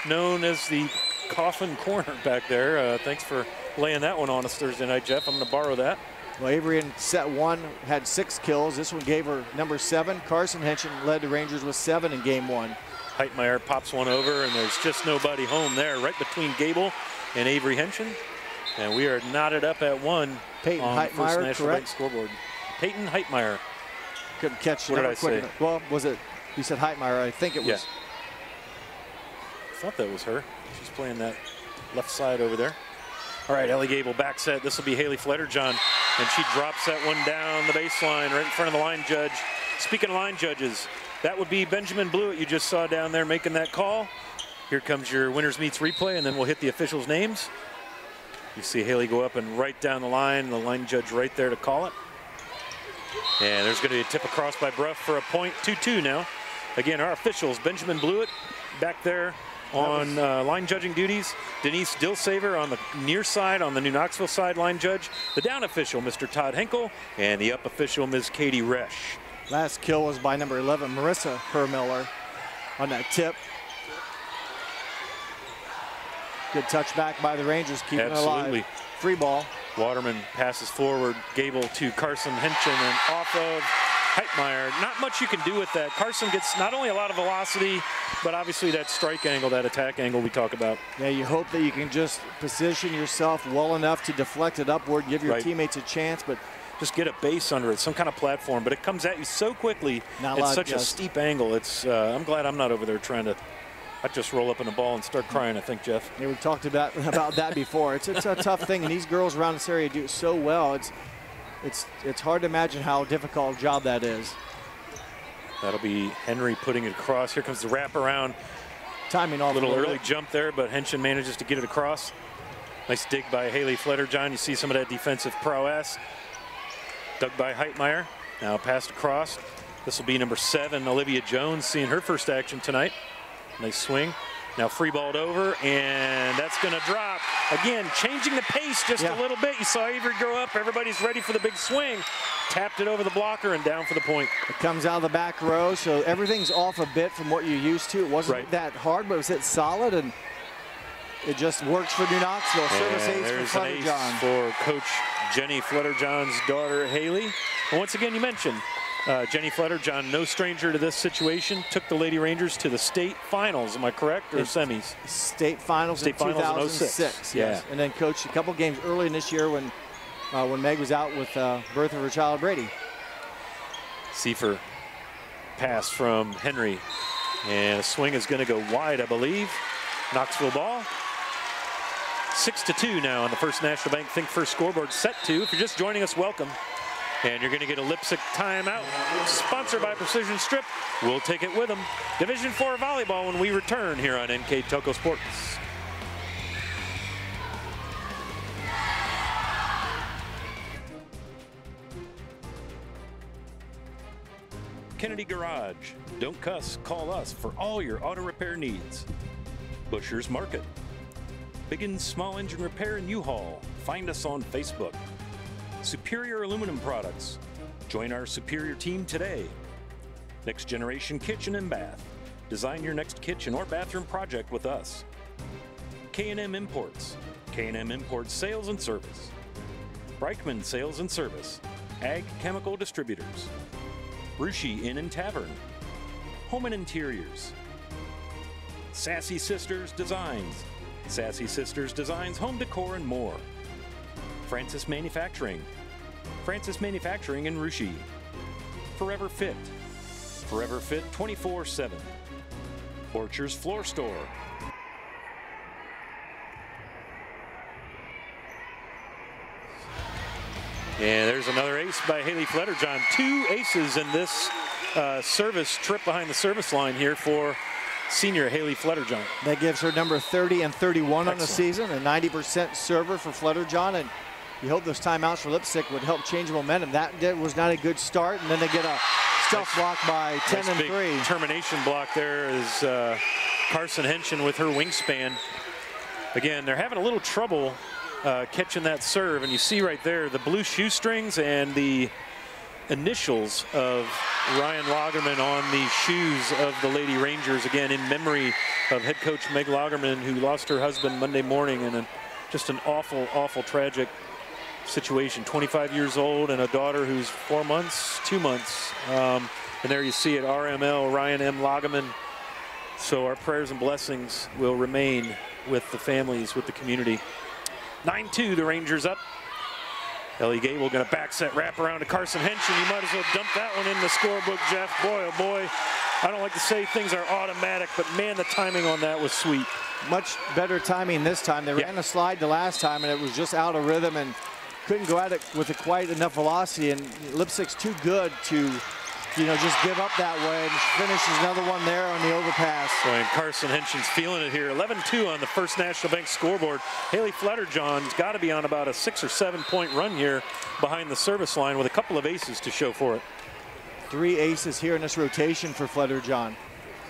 known as the coffin corner back there. Thanks for laying that one on us Thursday night, Jeff. I'm going to borrow that. Well, Avery in set 1 had 6 kills. This one gave her number 7. Carson Henson led the Rangers with 7 in game 1. Heitmeyer pops one over, and there's just nobody home there, right between Gable and Avery Henson. And we are knotted up at 1 Peyton on Heitmeyer, First National correct? Bank scoreboard. Peyton Heitmeyer. Couldn't catch what did I say? Well, was it, you said Heitmeyer, I think it was. Yeah. I thought that was her. She's playing that left side over there. All right, Ellie Gable back set. This will be Haley Fletterjohn, and she drops that one down the baseline right in front of the line judge. Speaking of line judges, that would be Benjamin Blewett you just saw down there making that call. Here comes your winners meets replay, and then we'll hit the officials' names. You see Haley go up and right down the line judge right there to call it. And there's going to be a tip across by Bruff for a point, 2-2 now. Again, our officials, Benjamin Blewett back there on line judging duties. Denise Dilsaver on the near side, on the New Knoxville side, line judge. The down official, Mr. Todd Henkel, and the up official, Ms. Katie Resch. Last kill was by number 11, Marissa Hermiller on that tip. Good touchback by the Rangers, keeping it alive. Free ball. Waterman passes forward, Gable to Carson Henson, and off of Heitmeyer. Not much you can do with that. Carson gets not only a lot of velocity, but obviously that strike angle, that attack angle we talk about. Yeah, you hope that you can just position yourself well enough to deflect it upward, give your teammates a chance, but just get a base under it, some kind of platform, but it comes at you so quickly. It's such a steep angle. It's I'm glad I'm not over there trying to. I'd just roll up in the ball and start crying, I think, Jeff. Yeah, we've talked about that before. It's a tough thing, and these girls around this area do it so well. It's hard to imagine how difficult a job that is. That'll be Henry putting it across. Here comes the wraparound. Timing off a little early jump there, but Henson manages to get it across. Nice dig by Haley Fletterjohn. You see some of that defensive prowess. Dug by Heitmeyer. Now passed across. This will be number 7, Olivia Jones, seeing her first action tonight. Nice swing. Now free balled over, and that's going to drop. Again, changing the pace just a little bit. You saw Avery go up. Everybody's ready for the big swing. Tapped it over the blocker and down for the point. It comes out of the back row, so everything's off a bit from what you're used to. It wasn't that hard, but it was hit solid, and it just works for New Knoxville. Service ace for Fletterjohn. For Coach Jenny Fletterjohn's daughter, Haley. And once again, you mentioned Jenny Fletterjohn, no stranger to this situation, took the Lady Rangers to the state finals, am I correct, or semis? State finals in 2006. Yes. And then coached a couple games early in this year when Meg was out with birth of her child, Brady. Seifer pass from Henry, and a swing is going to go wide, I believe. Knoxville ball. 6-2 now on the First National Bank Think First scoreboard. Set 2. If you're just joining us, welcome. And you're going to get a Leipsic timeout, sponsored by Precision Strip. We'll take it with them. Division 4 volleyball when we return here on NKTelco Sports. Kennedy Garage. Don't cuss, call us for all your auto repair needs. Busher's Market. Big and small engine repair in U-Haul. Find us on Facebook. Superior Aluminum Products. Join our Superior team today. Next Generation Kitchen and Bath. Design your next kitchen or bathroom project with us. K&M Imports. K&M Imports Sales and Service. Breichman Sales and Service. Ag Chemical Distributors. Rushi Inn and Tavern. Home and Interiors. Sassy Sisters Designs. Sassy Sisters Designs Home Decor and more. Francis Manufacturing. Francis Manufacturing in Rushi. Forever Fit. Forever Fit 24/7. Orchard's Floor Store. And there's another ace by Haley Fletterjohn. 2 aces in this service trip behind the service line here for senior Haley Fletterjohn. That gives her number 30 and 31 on the season, a 90% server for Fletterjohn, and you hope those timeouts for Leipsic would help change momentum. That was not a good start, and then they get a stuff block by 10 and 3. Termination block there is Carson Henson with her wingspan. Again, they're having a little trouble catching that serve, and you see right there the blue shoestrings and the initials of Ryan Lagerman on the shoes of the Lady Rangers, again in memory of head coach Meg Lagerman, who lost her husband Monday morning in just an awful, awful, tragic situation. 25 years old and a daughter who's 4 months, 2 months. And there you see it, RML, Ryan M. Lagerman. So our prayers and blessings will remain with the families, with the community. 9-2, the Rangers up. Ellie Gable going to back set wrap around to Carson Henson. You might as well dump that one in the scorebook, Jeff. Boy, oh boy. I don't like to say things are automatic, but man, the timing on that was sweet. Much better timing this time. They ran a slide the last time, and it was just out of rhythm and couldn't go at it with quite enough velocity. And Leipsic's too good to, just give up that way, and finishes another one there on the overpass. Boy, and Carson Henson's feeling it here. 11-2 on the First National Bank scoreboard. Haley Fletterjohn's got to be on about a 6 or 7 point run here behind the service line with a couple of aces to show for it. 3 aces here in this rotation for Fletterjohn.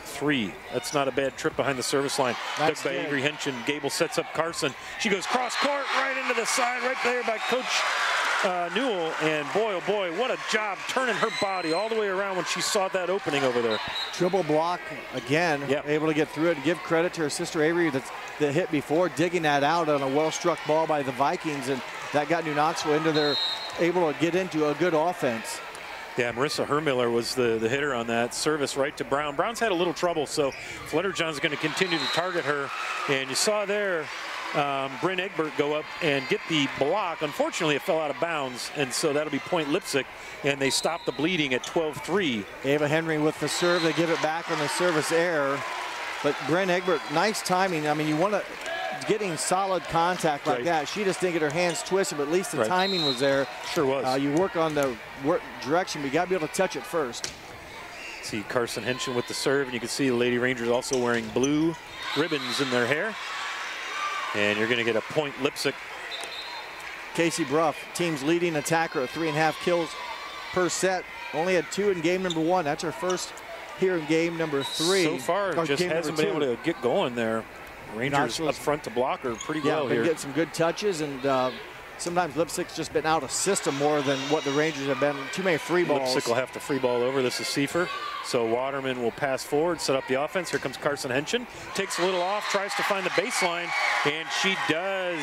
3. That's not a bad trip behind the service line. Dug by Avery Henson. Gable sets up Carson. She goes cross court right into the side, right there by Coach Newell, and boy, oh boy, what a job turning her body all the way around when she saw that opening over there. Triple block again, able to get through it. Give credit to her sister Avery that hit before, digging that out on a well-struck ball by the Vikings, and that got New Knoxville into their, able to get into a good offense. Yeah, Marissa Hermiller was the hitter on that service right to Brown. Brown's had a little trouble, so Flutterjohn's going to continue to target her. And you saw there Bryn Egbert go up and get the block. Unfortunately, it fell out of bounds, and so that'll be point Leipsic, and they stop the bleeding at 12-3. Ava Henry with the serve. They give it back on the service error. But Bryn Egbert, nice timing. I mean, you want to getting solid contact like that. She just didn't get her hands twisted, but at least the timing was there. Sure was. You work on the direction, but you got to be able to touch it first. See Carson Henson with the serve, and you can see the Lady Rangers also wearing blue ribbons in their hair. And you're going to get a point Leipsic. Casey Bruff, team's leading attacker at 3.5 kills per set. Only had 2 in game number 1. That's her first here in game number 3. So far, just hasn't been able to get going there. Rangers up front to block her pretty well here. Getting some good touches, and sometimes Leipzig's just been out of system more than what the Rangers have been. Too many free balls. Leipsic will have to free ball over. This is Seifer. So Waterman will pass forward, set up the offense. Here comes Carson Henson. Takes a little off, tries to find the baseline, and she does.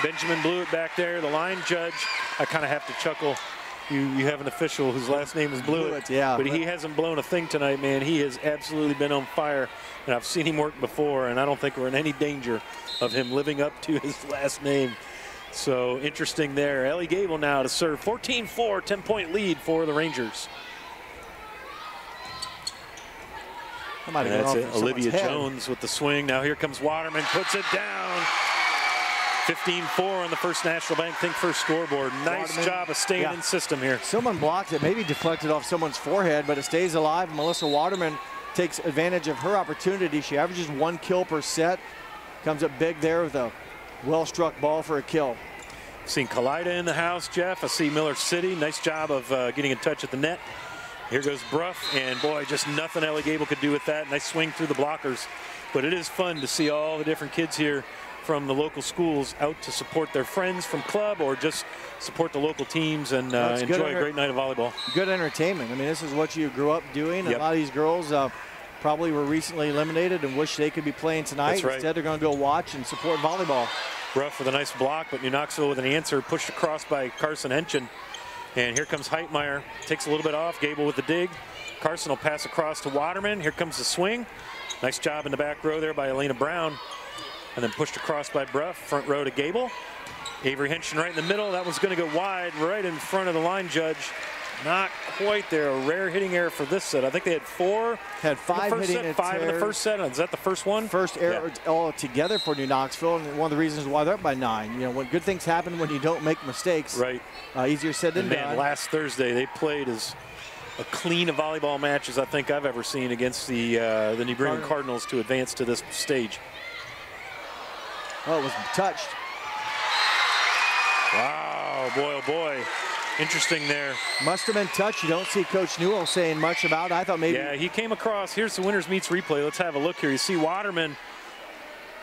Benjamin blew it back there. The line judge, I kind of have to chuckle. You have an official whose last name is Blewett, but he hasn't blown a thing tonight, man. He has absolutely been on fire, and I've seen him work before, and I don't think we're in any danger of him living up to his last name. So interesting there. Ellie Gable now to serve. 14-4, 10-point lead for the Rangers. And that's it. Olivia Jones with the swing. Now here comes Waterman, puts it down. 15-4 on the First National Bank Think First scoreboard. Nice Waterman, job of staying in system here. Someone blocked it, maybe deflected off someone's forehead, but it stays alive. Melissa Waterman takes advantage of her opportunity. She averages 1 kill per set. Comes up big there with a well-struck ball for a kill. Seen ELIDA in the house, Jeff. I see Miller City. Nice job of getting in touch at the net. Here goes Bruff, and boy, just nothing Ellie Gable could do with that. Nice swing through the blockers. But it is fun to see all the different kids here from the local schools out to support their friends from club or just support the local teams and enjoy a great night of volleyball. Good entertainment. I mean, this is what you grew up doing. Yep. A lot of these girls probably were recently eliminated and wish they could be playing tonight. That's right. Instead, they're going to go watch and support volleyball. Bruff with a nice block, but New Knoxville with an answer, pushed across by Carson Henson. And here comes Heitmeyer, takes a little bit off, Gable with the dig. Carson will pass across to Waterman. Here comes the swing. Nice job in the back row there by Elena Brown. And then pushed across by Bruff, front row to Gable. Avery Henson right in the middle. That one's going to go wide, right in front of the line judge. Not quite there. A rare hitting error for this set. I think they had 4. Had 5 hitting errors. 5 in the first set. Is that the first one? First error all together for New Knoxville, and one of the reasons why they're up by 9. You know, when good things happen when you don't make mistakes. Right. Easier said than done. Last Thursday they played as a clean of volleyball match as I think I've ever seen against the New Bremen Cardinals to advance to this stage. Oh, it was touched. Wow, boy, oh boy. Interesting there. Must have been touched. You don't see Coach Newell saying much about it. I thought maybe. Yeah, he came across. Here's the winners meets replay. Let's have a look here. You see Waterman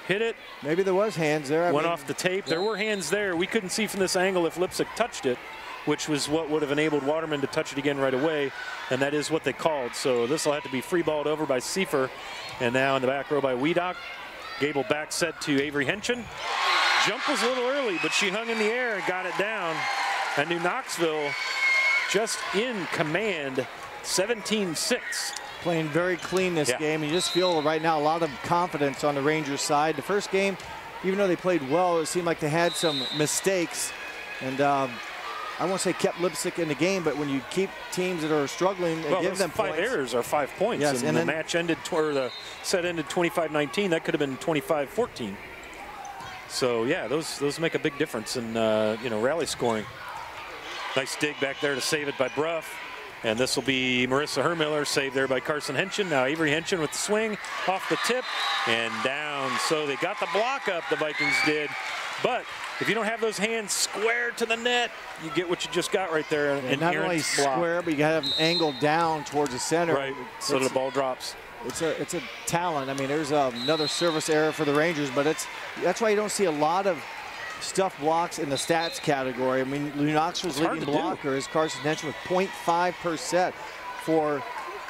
hit it. Maybe there was hands there. Went off the tape. Yeah. There were hands there. We couldn't see from this angle if Leipsic touched it, which was what would have enabled Waterman to touch it again right away, and that is what they called. So this will have to be free balled over by Seifer, and now in the back row by Wiedock. Gable back set to Avery Henson. Jump was a little early, but she hung in the air and got it down. And New Knoxville just in command, 17-6. Playing very clean this game. You just feel right now a lot of confidence on the Rangers side. The first game, even though they played well, it seemed like they had some mistakes. And I won't say kept Leipsic in the game, but when you keep teams that are struggling, give them 5 errors are 5 points. Yes, and the match ended, or the set ended 25-19. That could have been 25-14. So yeah, those make a big difference in rally scoring. Nice dig back there to save it by Bruff. And this will be Marissa Hermiller, saved there by Carson Henson. Now Avery Henson with the swing, off the tip, and down. So they got the block up, the Vikings did. But if you don't have those hands square to the net, you get what you just got right there. And not only square, but you got to have them angled down towards the center. Right, so the ball drops. It's a talent. I mean, there's another service error for the Rangers, but that's why you don't see a lot of stuff blocks in the stats category. I mean, New Knoxville's leading blocker is Carson Henson with 0.5 per set. For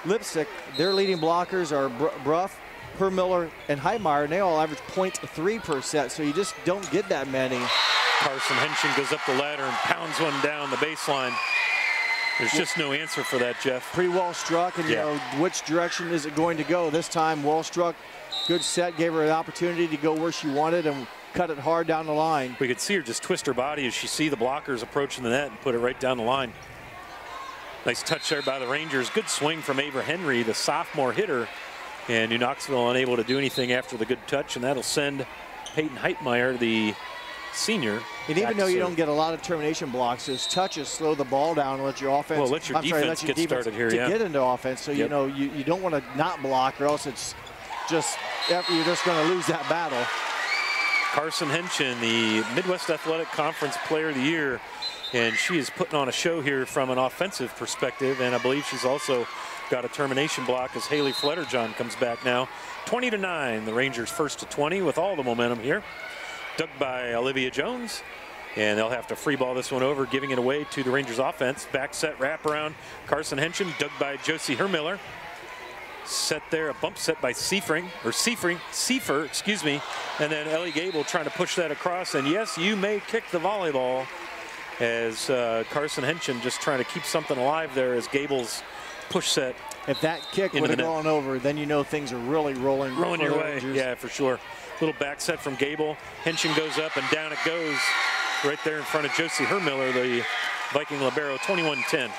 Leipsic, their leading blockers are Bruff, Hermiller, and Heitmeyer, and they all average 0.3 per set, so you just don't get that many. Carson Henson goes up the ladder and pounds one down the baseline. There's just no answer for that, Jeff. Pretty well struck, and you know, which direction is it going to go? This time, well struck, good set, gave her an opportunity to go where she wanted and cut it hard down the line. We could see her just twist her body as she see the blockers approaching the net and put it right down the line. Nice touch there by the Rangers. Good swing from Ava Henry, the sophomore hitter. And New Knoxville unable to do anything after the good touch, and that'll send Peyton Heitmeyer, the senior. And even though you don't get a lot of termination blocks, his touches slow the ball down and let your offense. Well, let your defense get started here, to get into offense. So you know you don't want to not block, or else it's just you're just going to lose that battle. Carson Henson, the Midwest Athletic Conference Player of the Year, and she is putting on a show here from an offensive perspective, and I believe she's also got a termination block as Haley Fletterjohn comes back now. 20-9, the Rangers first to 20 with all the momentum here. Dug by Olivia Jones, and they'll have to free ball this one over, giving it away to the Rangers offense. Back set wraparound, Carson Henson, dug by Josie Hermiller. Set there, a bump set by Seifer, excuse me, and then Ellie Gable trying to push that across, and yes, you may kick the volleyball as Carson Henson just trying to keep something alive there as Gable's push set. If that kick would have gone over, then you know things are really rolling your way. Rangers. Yeah, for sure. Little back set from Gable. Henson goes up and down it goes right there in front of Josie Hermiller, the Viking libero, 21-10.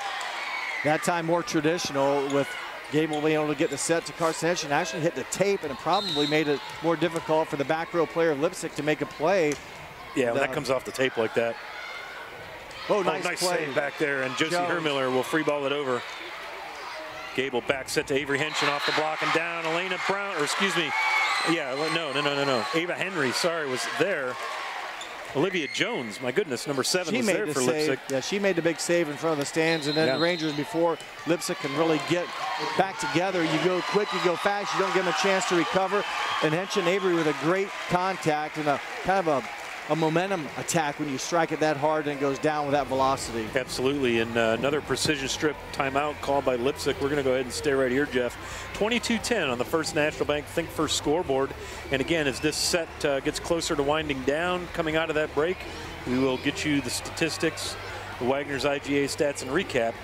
That time more traditional, with Gable being able to get the set to Carson Henson, actually hit the tape, and it probably made it more difficult for the back row player of Leipsic to make a play. Yeah, when that comes off the tape like that. Oh, nice play save back there, and Josie Hermiller will free ball it over. Gable back set to Avery Henson off the block and down. Elena Brown, or excuse me, yeah, no. Ava Henry, sorry, was there. Olivia Jones, my goodness, number 7 was there for Leipsic. Yeah, she made the big save in front of the stands, and then the Rangers, before Leipsic can really get back together, you go quick, you go fast, you don't give them a chance to recover. And Henson Avery with a great contact and a kind of a momentum attack when you strike it that hard and it goes down with that velocity. Absolutely, and another precision strip timeout called by Leipsic. We're going to go ahead and stay right here, Jeff. 22-10 on the First National Bank Think First scoreboard. And again, as this set gets closer to winding down, coming out of that break, we will get you the statistics, the Wagner's IGA stats and recap,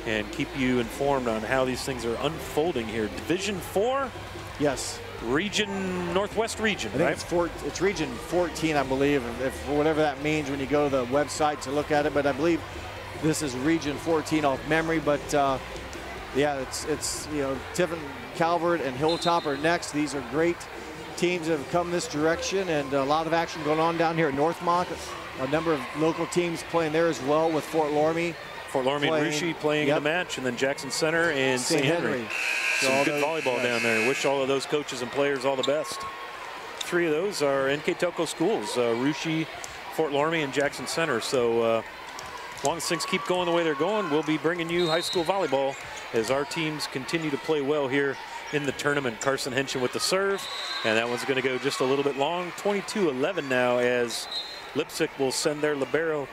and keep you informed on how these things are unfolding here. Division 4? Yes. Northwest region, I think it's region 14, I believe, if whatever that means when you go to the website to look at it. But I believe this is region 14 off memory. But yeah, it's you know, Tiffin, Calvert, and Hilltop are next. These are great teams that have come this direction, and a lot of action going on down here at Northmont. A number of local teams playing there as well, with Fort Loramie. And Russia playing in the match, and then Jackson Center and St. Henry. Some good volleyball down there. Wish all of those coaches and players all the best. 3 of those are NKTelco schools, Russia, Fort Loramie, and Jackson Center. So as long as things keep going the way they're going, we'll be bringing you high school volleyball as our teams continue to play well here in the tournament. Carson Henson with the serve, and that one's going to go just a little bit long. 22-11 now, as Leipsic will send their libero.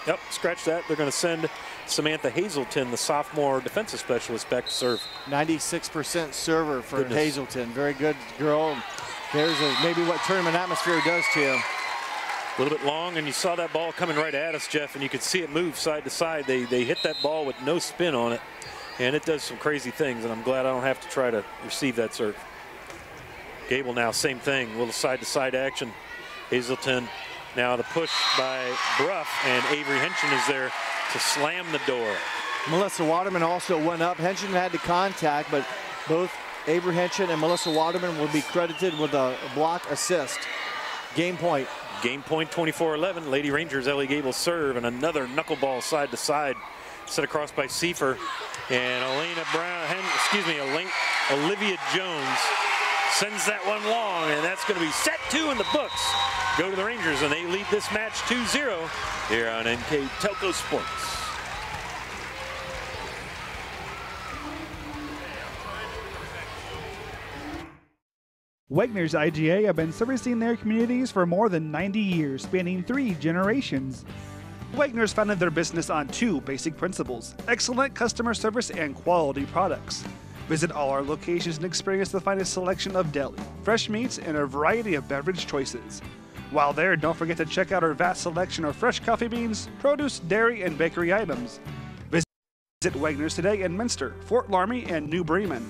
Yep, scratch that. They're going to send Samantha Hazelton, the sophomore defensive specialist, back to serve. 96% server for Hazelton. Very good girl. There's maybe what tournament atmosphere does to you. A little bit long, and you saw that ball coming right at us, Jeff, and you could see it move side to side. They hit that ball with no spin on it, and it does some crazy things, and I'm glad I don't have to try to receive that serve. Gable now, same thing, a little side-to-side action. Hazelton. Now the push by Bruff, and Avery Henson is there to slam the door. Melissa Waterman also went up. Henson had the contact, but both Avery Henson and Melissa Waterman will be credited with a block assist. Game point. Game point, 24-11. Lady Rangers, Ellie Gable serve, and another knuckleball side to side. Set across by Seifer. And Olivia Jones sends that one long, and that's going to be set 2 in the books. Go to the Rangers, and they lead this match 2-0 here on NKTelco Sports. Wagner's IGA have been servicing their communities for more than 90 years, spanning 3 generations. Wagner's founded their business on 2 basic principles: excellent customer service and quality products. Visit all our locations and experience the finest selection of deli, fresh meats, and a variety of beverage choices. While there, don't forget to check out our vast selection of fresh coffee beans, produce, dairy, and bakery items. Visit Wagner's today in Minster, Fort Laramie, and New Bremen.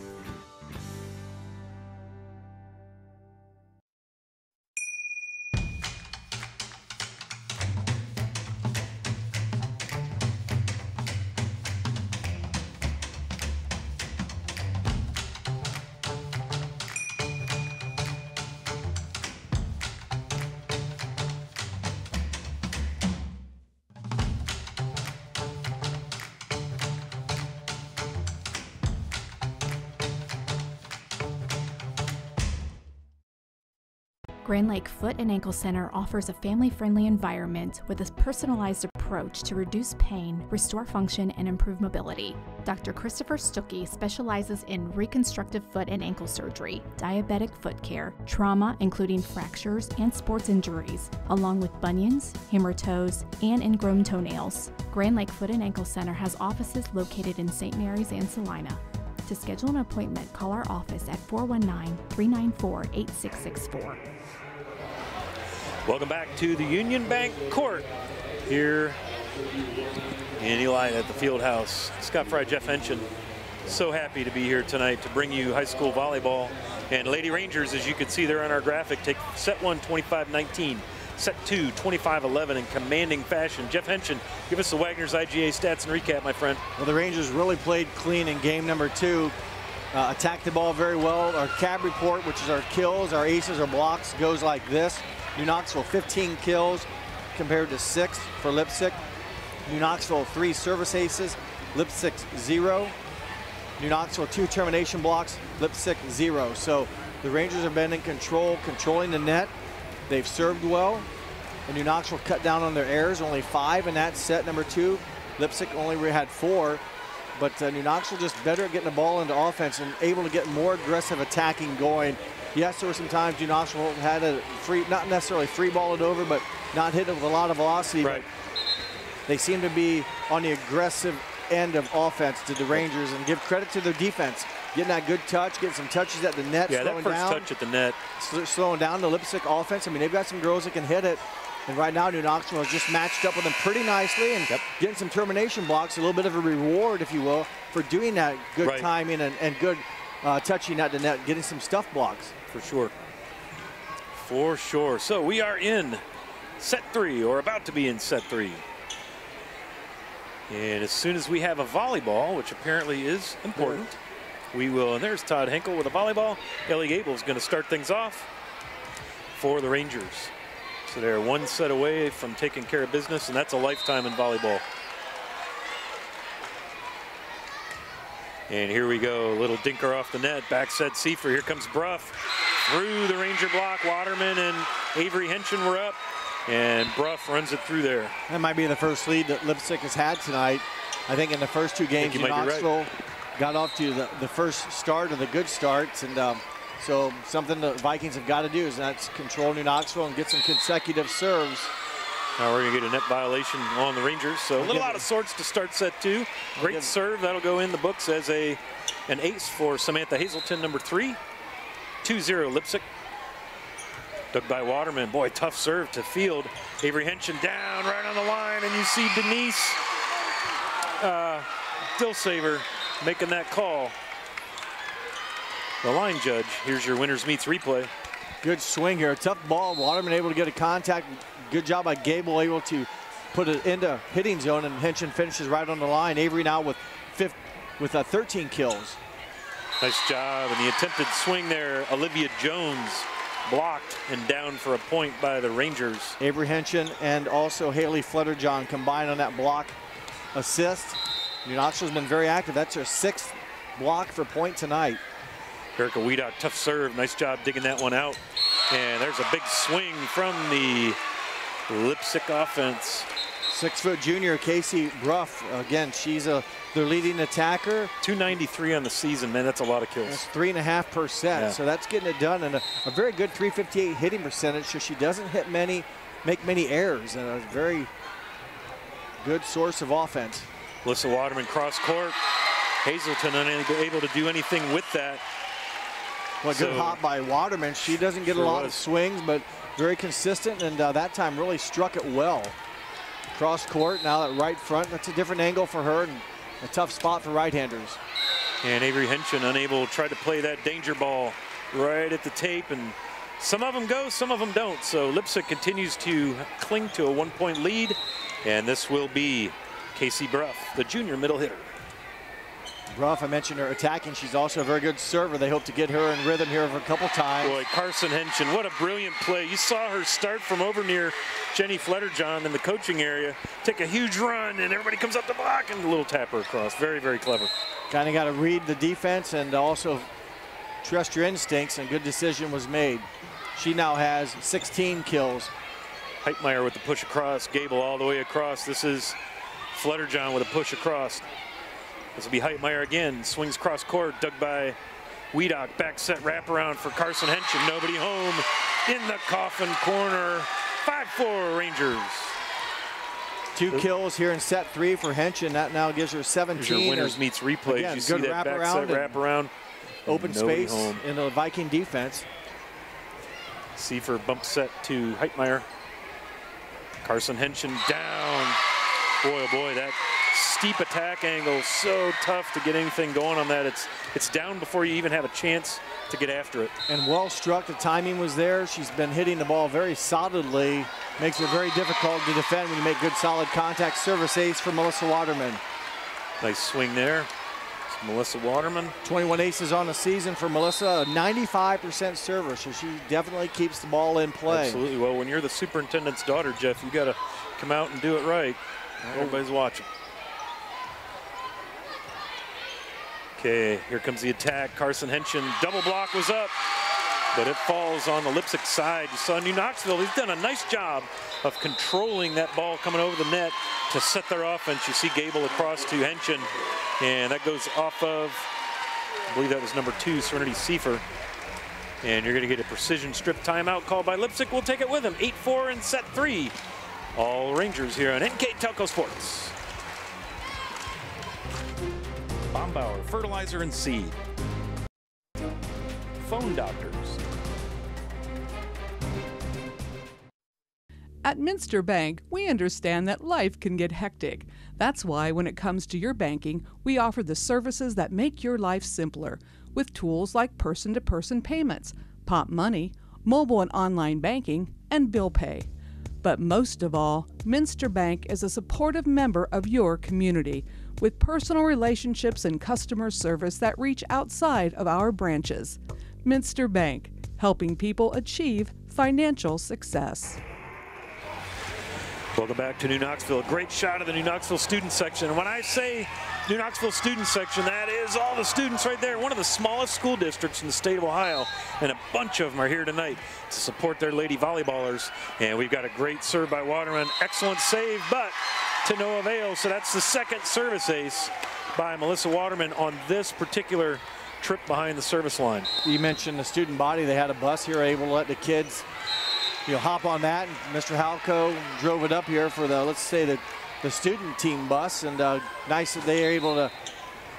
Grand Lake Foot and Ankle Center offers a family-friendly environment with a personalized approach to reduce pain, restore function, and improve mobility. Dr. Christopher Stuckey specializes in reconstructive foot and ankle surgery, diabetic foot care, trauma including fractures and sports injuries, along with bunions, hammer toes, and ingrown toenails. Grand Lake Foot and Ankle Center has offices located in St. Mary's and Salina. To schedule an appointment, call our office at 419-394-8664. Welcome back to the Union Bank Court here in ELIDA at the Fieldhouse. Scott Fry, Jeff Henson, so happy to be here tonight to bring you high school volleyball. And Lady Rangers, as you can see there on our graphic, take set 1, 25-19. Set 2, 25-11 in commanding fashion. Jeff Henson, give us the Wagner's IGA stats and recap, my friend. Well, the Rangers really played clean in game number 2. Attacked the ball very well. Our CAB report, which is our kills, our aces, our blocks, goes like this. New Knoxville 15 kills compared to 6 for Leipsic. New Knoxville 3 service aces, Leipsic 0. New Knoxville 2 termination blocks, Leipsic 0. So the Rangers have been in control, controlling the net. They've served well. And New Knoxville cut down on their errors, only 5 in that set number 2. Leipsic only had 4. But New Knoxville just better at getting the ball into offense and able to get more aggressive attacking going. Yes, there were some times New Knoxville had a free, not necessarily free ball it over, but not hit it with a lot of velocity. Right. They seem to be on the aggressive end of offense to the Rangers, and give credit to their defense. Getting that good touch, getting some touches at the net, yeah, that first touch at the net. Slowing down the Leipsic offense. I mean, they've got some girls that can hit it. And right now, New Knoxville has just matched up with them pretty nicely and getting some termination blocks, a little bit of a reward, if you will, for doing that good timing and good touching at the net, getting some stuff blocks. For sure. For sure. So we are in set 3, or about to be in set 3. And as soon as we have a volleyball, which apparently is important, we will. And there's Todd Henkel with a volleyball. Ellie Gable is going to start things off for the Rangers. So they're one set away from taking care of business, and that's a lifetime in volleyball. And here we go, a little dinker off the net, back set Seifer. Here comes Bruff through the Ranger block. Waterman and Avery Henson were up, and Bruff runs it through there. That might be the first lead that Leipsic has had tonight. I think in the first 2 games, New Knoxville got off to the first start of the good starts, and so something the Vikings have got to do is that's control New Knoxville and get some consecutive serves. Now we're going to get a net violation on the Rangers. So a little out of sorts to start set 2. Great serve. That'll go in the books as an ace for Samantha Hazelton, number 3. 2-0 Leipsic. Dug by Waterman. Boy, tough serve to field. Avery Henson down right on the line. And you see Denise Dillsaver making that call. The line judge. Here's your winners meets replay. Good swing here. Tough ball. Waterman able to get a contact. Good job by Gable, able to put it into hitting zone, and Henson finishes right on the line. Avery now with 13 kills. Nice job. And the attempted swing there, Olivia Jones blocked and down for a point by the Rangers. Avery Henson and also Haley Flutterjohn combined on that block assist. New Knoxville's been very active. That's her 6th block for point tonight. Erica Wiedock, tough serve. Nice job digging that one out. And there's a big swing from the Leipsic offense. 6-foot junior Casey Bruff. Again, she's their leading attacker. 293 on the season, man. That's a lot of kills. That's 3.5%. Yeah. So that's getting it done, and a very good 358 hitting percentage. So she doesn't make many errors, and a very good source of offense. Alyssa Waterman cross court. Hazelton unable to do anything with that. Well, good hop by Waterman. She doesn't get a lot of swings, but very consistent, and that time really struck it well. Cross court, now at right front. That's a different angle for her and a tough spot for right-handers. And Avery Henson unable to try to play that danger ball right at the tape, and some of them go, some of them don't. So Leipsic continues to cling to a 1-point lead, and this will be Casey Bruff, the junior middle hitter. Bruff, I mentioned her attacking. She's also a very good server. They hope to get her in rhythm here for a couple times. Boy, Carson Henson, what a brilliant play. You saw her start from over near Jenny Fletterjohn in the coaching area, take a huge run, and everybody comes up to block, and a little tapper across. Very, very clever. Kind of got to read the defense and also trust your instincts, and good decision was made. She now has 16 kills. Heitmeyer with the push across, Gable all the way across. This is Fletterjohn with a push across. This will be Heitmeyer again, swings cross court, dug by Wiedock, back set wraparound for Carson Henson, nobody home in the coffin corner. 5-4 Rangers. 2 kills here in set 3 for Henson. That now gives her 17. Here's your winners meets replays. Again, you see that back set wraparound. Open space in the Viking defense. Seifer bump set to Heitmeyer. Carson Henson down. Boy, oh boy, that steep attack angle, so tough to get anything going on that. It's down before you even have a chance to get after it. And well struck, the timing was there. She's been hitting the ball very solidly. Makes it very difficult to defend when you make good solid contact. Service ace for Melissa Waterman. Nice swing there. It's Melissa Waterman. 21 aces on the season for Melissa, a 95% server, so she definitely keeps the ball in play. Absolutely. Well, when you're the superintendent's daughter, Jeff, you got to come out and do it right. Everybody's watching. Okay, here comes the attack. Carson Henson, double block was up, but it falls on the Leipsic side. You saw New Knoxville, they've done a nice job of controlling that ball coming over the net to set their offense. You see Gable across to Henson, and that goes off of, I believe that was number 2, Serenity Seifer. And you're gonna get a precision strip timeout called by Leipsic. We'll take it with them. 8-4 in set 3. All Rangers here on NKTelco Sports. Bombauer Fertilizer and Seed. Phone Doctors. At Minster Bank, we understand that life can get hectic. That's why when it comes to your banking, we offer the services that make your life simpler with tools like person-to-person payments, Pop Money, mobile and online banking, and bill pay. But most of all, Minster Bank is a supportive member of your community with personal relationships and customer service that reach outside of our branches. Minster Bank, helping people achieve financial success. Welcome back to New Knoxville. A great shot of the New Knoxville student section. And when I say New Knoxville student section, that is all the students right there. One of the smallest school districts in the state of Ohio. And a bunch of them are here tonight to support their lady volleyballers. And we've got a great serve by Waterman. Excellent save, but to no avail. So that's the second service ace by Melissa Waterman on this particular trip behind the service line. You mentioned the student body. They had a bus here able to let the kids hop on that. And Mr. Halco drove it up here for the, let's say, the student team bus. And nice that they are able to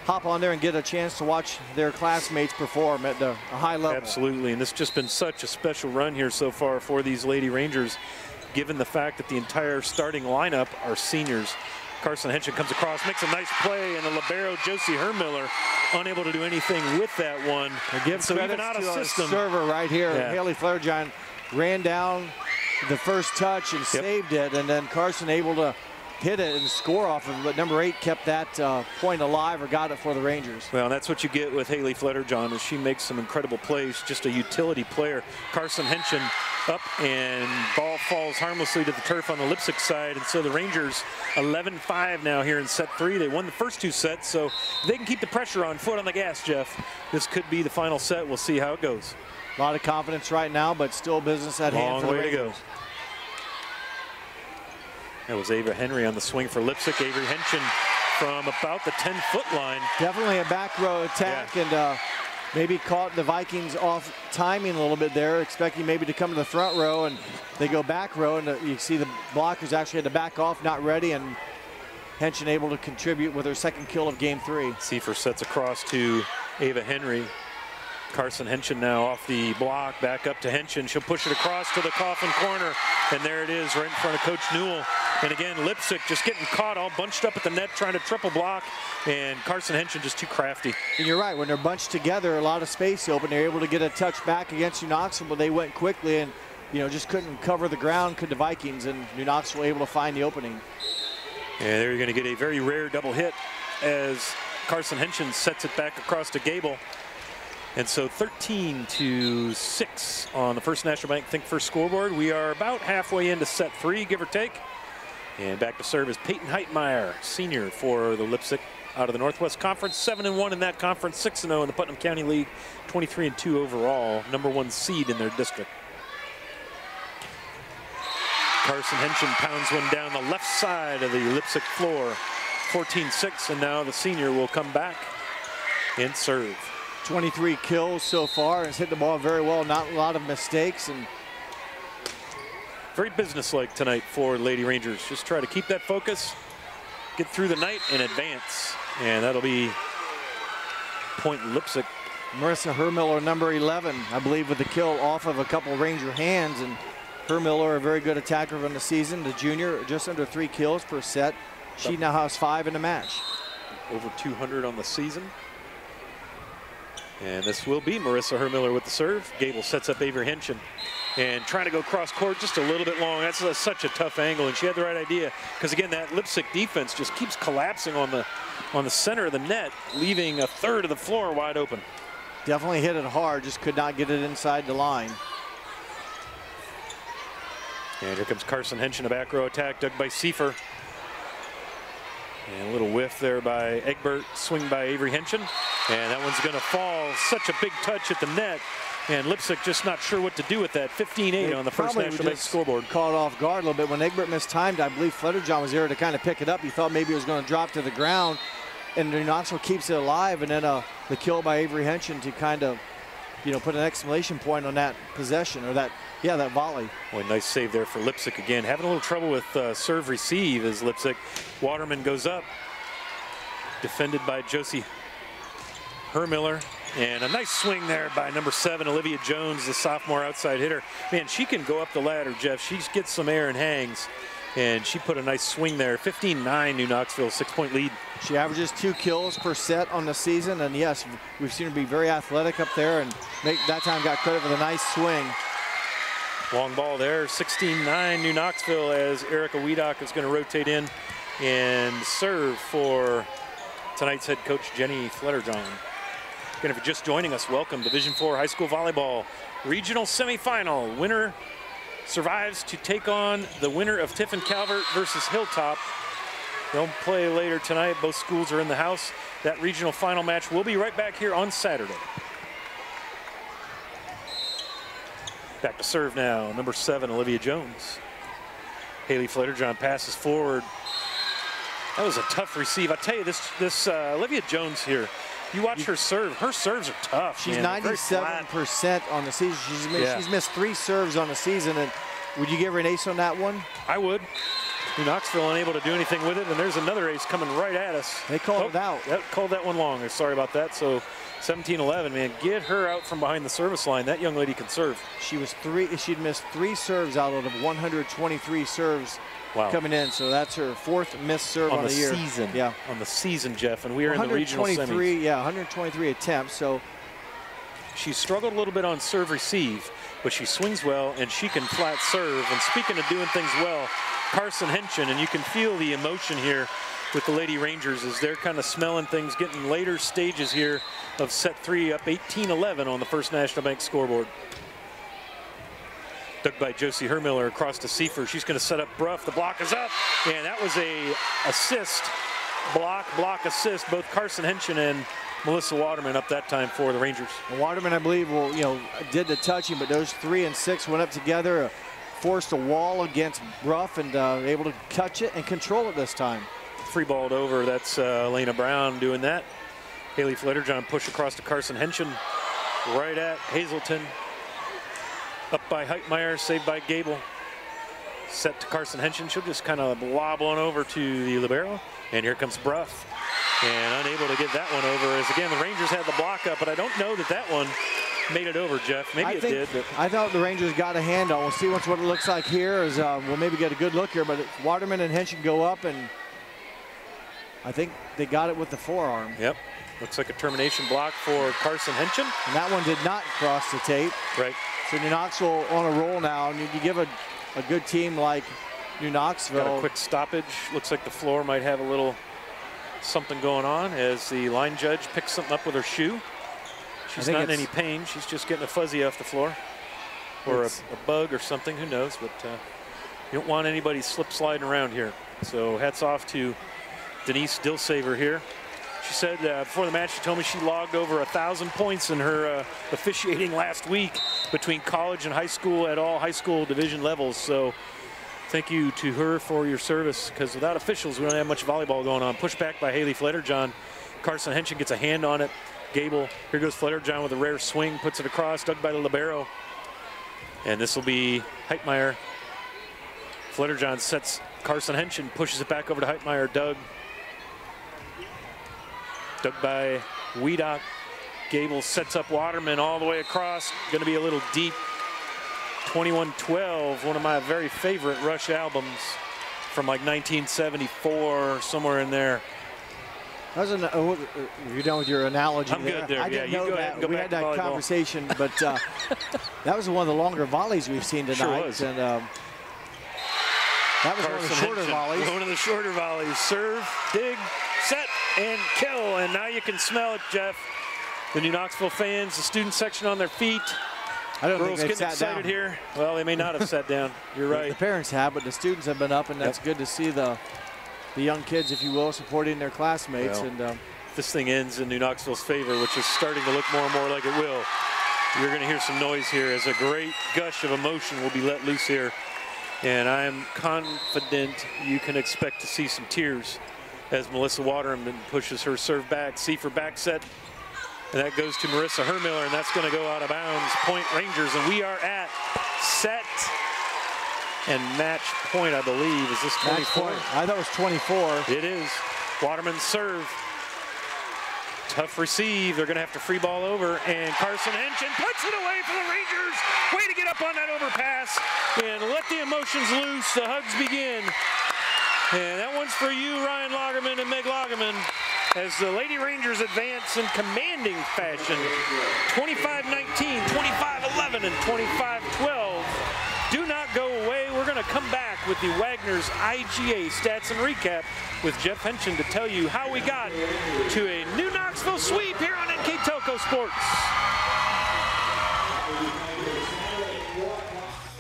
hop on there and get a chance to watch their classmates perform at a high level. Absolutely, and this has just been such a special run here so far for these Lady Rangers, given the fact that the entire starting lineup are seniors. Carson Henson comes across, makes a nice play, and the libero Josie Hermiller unable to do anything with that one. So even out of system, server right here, Haley Flairjohn ran down the first touch and saved it, and then Carson able to hit it and score off of it, but number 8 kept that point alive or got it for the Rangers. Well, that's what you get with Haley Fletterjohn, is she makes some incredible plays, just a utility player. Carson Henson up, and ball falls harmlessly to the turf on the Leipsic side, and so the Rangers 11-5 now here in set 3. They won the first 2 sets, so if they can keep the pressure on, foot on the gas, Jeff, this could be the final set. We'll see how it goes. A lot of confidence right now, but still business at hand for the Rangers. Long way to go. That was Ava Henry on the swing for Leipsic. Avery Henson from about the 10-foot line. Definitely a back row attack, and maybe caught the Vikings off timing a little bit there, expecting maybe to come to the front row, and they go back row, and you see the blockers actually had to back off, not ready, and Henson able to contribute with her second kill of game 3. Seifer sets across to Ava Henry. Carson Henson now off the block, back up to Henson. She'll push it across to the coffin corner, and there it is right in front of Coach Newell. And again, Leipsic just getting caught all bunched up at the net, trying to triple block, and Carson Henson just too crafty. And you're right, when they're bunched together, a lot of space open. They're able to get a touch back against New Knoxville, but they went quickly and, you know, just couldn't cover the ground, could the Vikings, and New Knoxville able to find the opening. And there you're going to get a very rare double hit as Carson Henson sets it back across to Gable. And so 13-6 on the First National Bank Think First scoreboard. We are about halfway into set 3, give or take. And back to serve is Peyton Heitmeyer, senior for the Leipsic out of the Northwest Conference. 7-1 in that conference, 6-0 in the Putnam County League, 23-2 overall, #1 seed in their district. Carson Henson pounds one down the left side of the Leipsic floor. 14-6, and now the senior will come back and serve. 23 kills so far, and has hit the ball very well, not a lot of mistakes. And very businesslike tonight for Lady Rangers. Just try to keep that focus, get through the night, and advance. And that'll be point Leipsic. Marissa Hermiller, number 11, I believe, with the kill off of a couple Ranger hands. And Hermiller, a very good attacker on the season. The junior, just under 3 kills per set. She now has 5 in the match. Over 200 on the season. And this will be Marissa Hermiller with the serve. Gable sets up Avery Henson and trying to go cross court just a little bit long. That's such a tough angle, and she had the right idea, because again, that Leipsic defense just keeps collapsing on the center of the net, leaving a third of the floor wide open. Definitely hit it hard, just could not get it inside the line. And here comes Carson Henson, a back row attack dug by Seifer. And a little whiff there by Egbert, swing by Avery Henson. And that one's going to fall. Such a big touch at the net. And Leipsic just not sure what to do with that. 15-8 on the First National Bank scoreboard. Caught off guard a little bit. When Egbert mistimed, I believe Flutterjohn was there to kind of pick it up. He thought maybe it was going to drop to the ground. And New Knoxville keeps it alive. And then the kill by Avery Henson to kind of, you know, put an exclamation point on that possession, or that volley. Boy, nice save there for Leipsic again. Having a little trouble with serve receive as Leipsic. Waterman goes up. Defended by Josie Hermiller. And a nice swing there by number 7, Olivia Jones, the sophomore outside hitter. Man, she can go up the ladder, Jeff. She gets some air and hangs. And she put a nice swing there. 15-9 New Knoxville, 6-point lead. She averages 2 kills per set on the season. And yes, we've seen her be very athletic up there, and that time got credit for the nice swing. Long ball there, 16-9 New Knoxville, as Erica Wiedock is going to rotate in and serve for tonight's head coach, Jenny Flutterjohn. Again, if you're just joining us, welcome. Division IV High School Volleyball Regional Semifinal. Winner survives to take on the winner of Tiffin Calvert versus Hilltop. They'll play later tonight. Both schools are in the house. That regional final match will be right back here on Saturday. Back to serve now, number 7, Olivia Jones. Haley Flutterjohn passes forward. That was a tough receive. I tell you, this Olivia Jones here, you watch her serve. Her serves are tough. She's 97% on the season. She's missed 3 serves on the season. And would you give her an ace on that one? I would. New Knoxville unable to do anything with it, and there's another ace coming right at us. They called it out. That called that one long. Sorry about that. So 17-11, man, get her out from behind the service line. That young lady can serve. She'd missed 3 serves out of 123 serves coming in. So that's her 4th missed serve on the year. Season. Yeah, on the season, Jeff, and we are in the regional semis. Yeah, 123 attempts. So she struggled a little bit on serve receive, but she swings well and she can flat serve. And speaking of doing things well, Carson Henson, and you can feel the emotion here with the Lady Rangers as they're kind of smelling things, getting later stages here of set 3, up 18-11 on the First National Bank scoreboard. Dug by Josie Hermiller across to Seifer. She's going to set up Bruff. The block is up, and that was a assist, block assist. Both Carson Henson and Melissa Waterman up that time for the Rangers. Waterman, I believe, did the touching, but those 3 and 6 went up together, forced a wall against Bruff, and able to touch it and control it this time. Free balled over. That's Elena Brown doing that. Haley Flutterjohn push across to Carson Henson, right at Hazelton. Up by Heitmeyer, saved by Gable. Set to Carson Henson. She'll just kind of lob on over to the libero. And here comes Bruff. And unable to get that one over, as again the Rangers had the block up, but I don't know that that one made it over, Jeff. Maybe it did. But I thought the Rangers got a hand on. We'll see what it looks like here. As we'll maybe get a good look here, but Waterman and Henson go up, and I think they got it with the forearm. Yep. Looks like a termination block for Carson Henson. And that one did not cross the tape. Right. So New Knoxville on a roll now. And you give a good team like New Knoxville. Got a quick stoppage. Looks like the floor might have a little something going on as the line judge picks something up with her shoe. She's not in any pain. She's just getting a fuzzy off the floor. Or a bug or something, who knows. But you don't want anybody slip sliding around here. So hats off to Denise Dilsaver here. She said before the match, she told me she logged over 1,000 points in her officiating last week between college and high school at all high school division levels. So thank you to her for your service, because without officials, we don't have much volleyball going on. Pushed back by Haley Fletterjohn. Carson Henson gets a hand on it. Gable, here goes Fletterjohn with a rare swing, puts it across, dug by the libero. And this will be Heitmeyer. Fletterjohn sets Carson Henson, pushes it back over to Heitmeyer. Dug by Wiedock. Gable sets up Waterman all the way across. Going to be a little deep. 21-12, one of my very favorite Rush albums from like 1974, somewhere in there. You're done with your analogy. I'm good there. I didn't you know go that. ahead and go we back had that to volleyball. conversation, but that was one of the longer volleys we've seen tonight. Sure was. And that was one of the shorter volleys. One of the shorter volleys. Serve, dig, set, and kill. And now you can smell it, Jeff. The New Knoxville fans, the student section on their feet. I don't Girls think they've getting sat excited down here. Well, they may not have sat down. You're right. The parents have, but the students have been up, and that's good to see the young kids, if you will, supporting their classmates. Well, and this thing ends in New Knoxville's favor, which is starting to look more and more like it will. You're going to hear some noise here as a great gush of emotion will be let loose here. And I'm confident you can expect to see some tears as Melissa Waterman pushes her serve back. See for back set. And that goes to Marissa Hermiller, and that's going to go out of bounds. Point Rangers, and we are at set and match point, I believe. Is this 24? I thought it was 24. It is. Waterman's serve. Tough receive. They're going to have to free ball over, and Carson Henson puts it away for the Rangers. Way to get up on that overpass and let the emotions loose. The hugs begin. And that one's for you, Ryan Lagerman and Meg Lagerman, as the Lady Rangers advance in commanding fashion. 25-19, 25-11, and 25-12. Do not go away. We're going to come back with the Wagner's IGA stats and recap with Jeff Henson to tell you how we got to a New Knoxville sweep here on NKTelco Sports.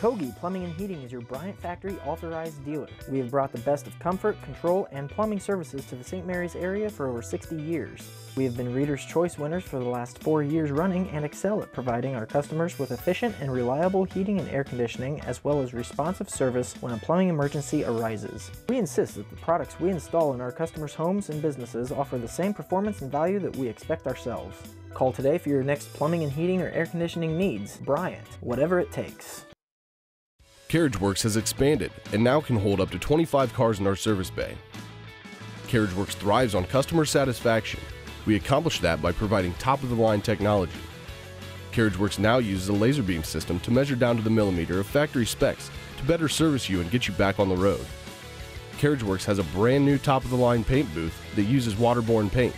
Kogi Plumbing and Heating is your Bryant Factory authorized dealer. We have brought the best of comfort, control, and plumbing services to the St. Mary's area for over 60 years. We have been Reader's Choice winners for the last 4 years running and excel at providing our customers with efficient and reliable heating and air conditioning, as well as responsive service when a plumbing emergency arises. We insist that the products we install in our customers' homes and businesses offer the same performance and value that we expect ourselves. Call today for your next plumbing and heating or air conditioning needs. Bryant, whatever it takes. CarriageWorks has expanded and now can hold up to 25 cars in our service bay. CarriageWorks thrives on customer satisfaction. We accomplish that by providing top-of-the-line technology. CarriageWorks now uses a laser beam system to measure down to the millimeter of factory specs to better service you and get you back on the road. CarriageWorks has a brand new top-of-the-line paint booth that uses waterborne paint.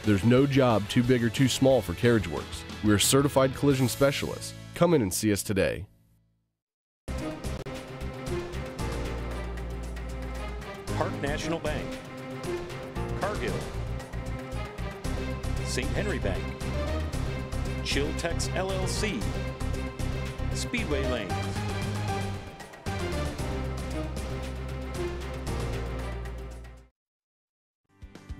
There's no job too big or too small for CarriageWorks. We're certified collision specialists. Come in and see us today. Park National Bank, Cargill, St. Henry Bank, Chiltex LLC, Speedway Lanes,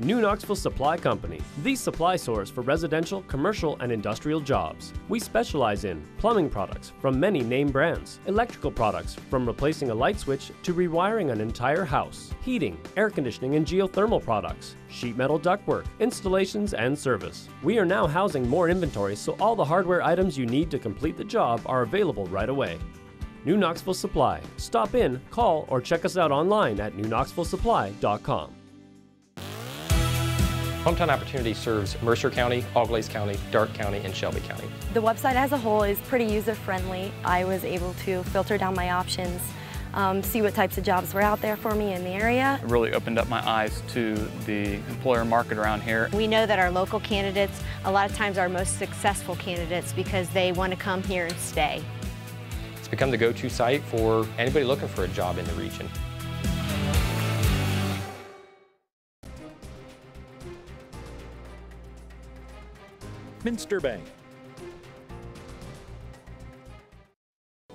New Knoxville Supply Company, the supply source for residential, commercial, and industrial jobs. We specialize in plumbing products from many name brands, electrical products from replacing a light switch to rewiring an entire house, heating, air conditioning, and geothermal products, sheet metal ductwork, installations, and service. We are now housing more inventory, so all the hardware items you need to complete the job are available right away. New Knoxville Supply. Stop in, call, or check us out online at newknoxvillesupply.com. Hometown Opportunity serves Mercer County, Auglaize County, Darke County, and Shelby County. The website as a whole is pretty user-friendly. I was able to filter down my options, see what types of jobs were out there for me in the area. It really opened up my eyes to the employer market around here. We know that our local candidates, a lot of times, are most successful candidates because they want to come here and stay. It's become the go-to site for anybody looking for a job in the region. Minster Bank.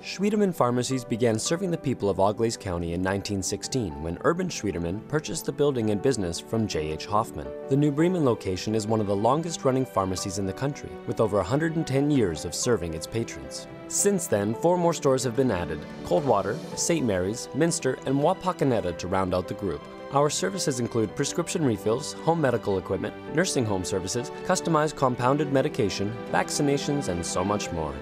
Schwiedemann Pharmacies began serving the people of Auglaize County in 1916 when Urban Schwiedemann purchased the building and business from J.H. Hoffman. The New Bremen location is one of the longest-running pharmacies in the country, with over 110 years of serving its patrons. Since then, 4 more stores have been added: Coldwater, St. Mary's, Minster, and Wapakoneta to round out the group. Our services include prescription refills, home medical equipment, nursing home services, customized compounded medication, vaccinations, and so much more.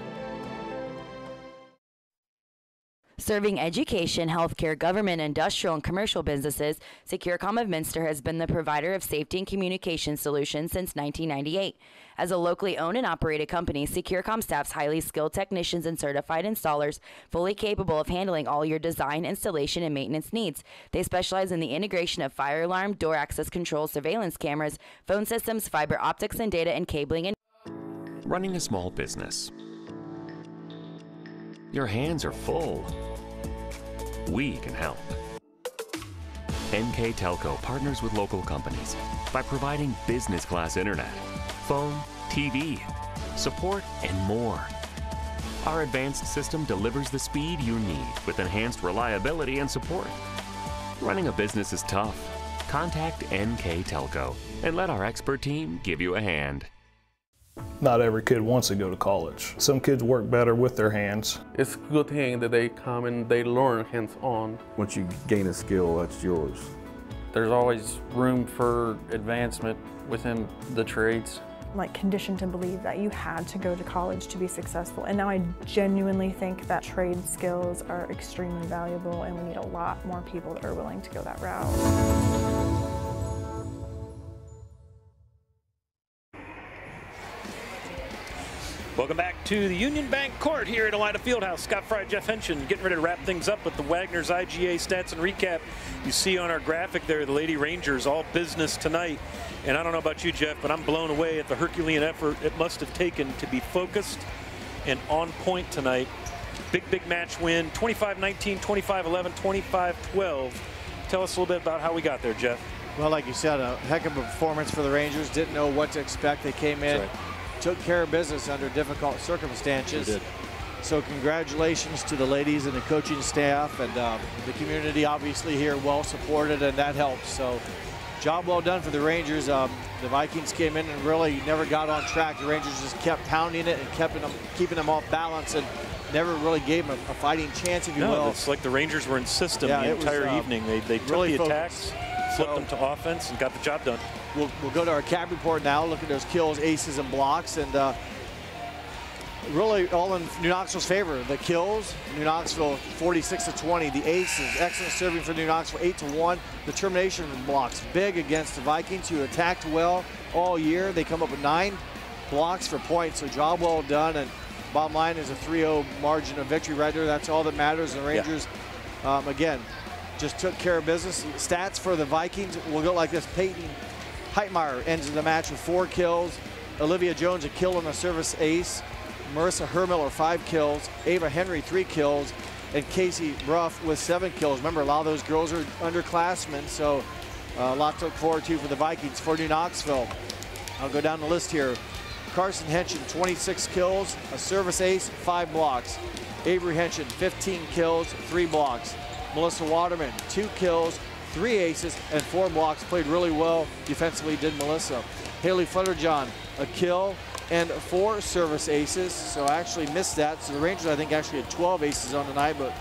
Serving education, healthcare, government, industrial, and commercial businesses, Securcom of Minster has been the provider of safety and communication solutions since 1998. As a locally owned and operated company, Securcom staffs highly skilled technicians and certified installers, fully capable of handling all your design, installation, and maintenance needs. They specialize in the integration of fire alarm, door access control, surveillance cameras, phone systems, fiber optics, and data and cabling. And running a small business. Your hands are full. We can help. NKTelco partners with local companies by providing business-class internet, phone, TV, support, and more. Our advanced system delivers the speed you need with enhanced reliability and support. Running a business is tough. Contact NKTelco and let our expert team give you a hand. Not every kid wants to go to college. Some kids work better with their hands. It's a good thing that they come and they learn hands-on. Once you gain a skill, that's yours. There's always room for advancement within the trades. Like conditioned to believe that you had to go to college to be successful. And now I genuinely think that trade skills are extremely valuable and we need a lot more people that are willing to go that route. Welcome back to the Union Bank Court here at ELIDA Fieldhouse. Scott Fry, Jeff Henson getting ready to wrap things up with the Wagner's IGA stats and recap. You see on our graphic there, the Lady Rangers, all business tonight. And I don't know about you, Jeff, but I'm blown away at the Herculean effort it must have taken to be focused and on point tonight. Big match win, 25-19, 25-11, 25-12. Tell us a little bit about how we got there, Jeff. Well, like you said, a heck of a performance for the Rangers. Didn't know what to expect. They came in. That's right. Took care of business under difficult circumstances. Sure did. So congratulations to the ladies and the coaching staff, and the community obviously here well supported, and that helps. So job well done for the Rangers. The Vikings came in and really never got on track. The Rangers just kept pounding it and keeping them off balance and never really gave them a fighting chance, if you will. It's like the Rangers were in system the entire evening. They took really the attacks, flipped them to offense, and got the job done. We'll go to our CAB report now, look at those kills, aces, and blocks, and really all in New Knoxville's favor. The kills, New Knoxville 46-20. The aces, excellent serving for New Knoxville, 8-1. The termination blocks, big against the Vikings, who attacked well all year. They come up with 9 blocks for points, so job well done. And bottom line is a 3-0 margin of victory right there. That's all that matters. The Rangers, again, just took care of business. Stats for the Vikings will go like this. Peyton Heitmeyer ends the match with 4 kills. Olivia Jones, a kill and a service ace. Marissa Hermiller, 5 kills. Ava Henry, 3 kills. And Casey Bruff with 7 kills. Remember, a lot of those girls are underclassmen, so a lot to look forward to for the Vikings. For New Knoxville, I'll go down the list here. Carson Henson, 26 kills, a service ace, 5 blocks. Avery Henson, 15 kills, 3 blocks. Melissa Waterman, 2 kills, 3 aces, and 4 blocks. Played really well defensively, did Melissa. Haley Flutterjohn, a kill and 4 service aces. So I actually missed that. So the Rangers, I think, actually had 12 aces on the night, but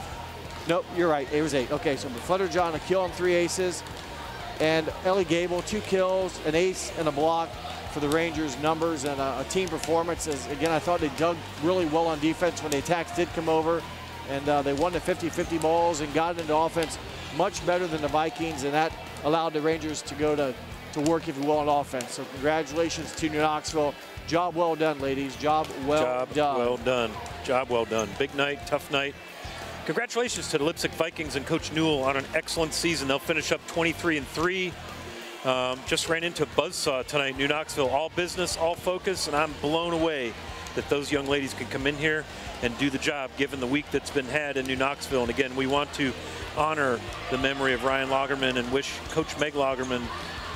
nope, you're right, it was 8. Okay, so Flutterjohn, a kill and 3 aces. And Ellie Gable, 2 kills, an ace, and a block for the Rangers. Numbers and a team performance. As, again, I thought they dug really well on defense when the attacks did come over. And they won the 50-50 balls and got into offense much better than the Vikings, and that allowed the Rangers to go to to work, if you will, on offense. So congratulations to New Knoxville. Job well done, ladies. Job well done. Job well done. Job well done. Big night, tough night. Congratulations to the Leipsic Vikings and Coach Newell on an excellent season. They'll finish up 23-3. Just ran into a buzzsaw tonight, New Knoxville. All business, all focus, and I'm blown away that those young ladies can come in here and do the job given the week that's been had in New Knoxville. And again, we want to honor the memory of Ryan Lagerman and wish Coach Meg Lagerman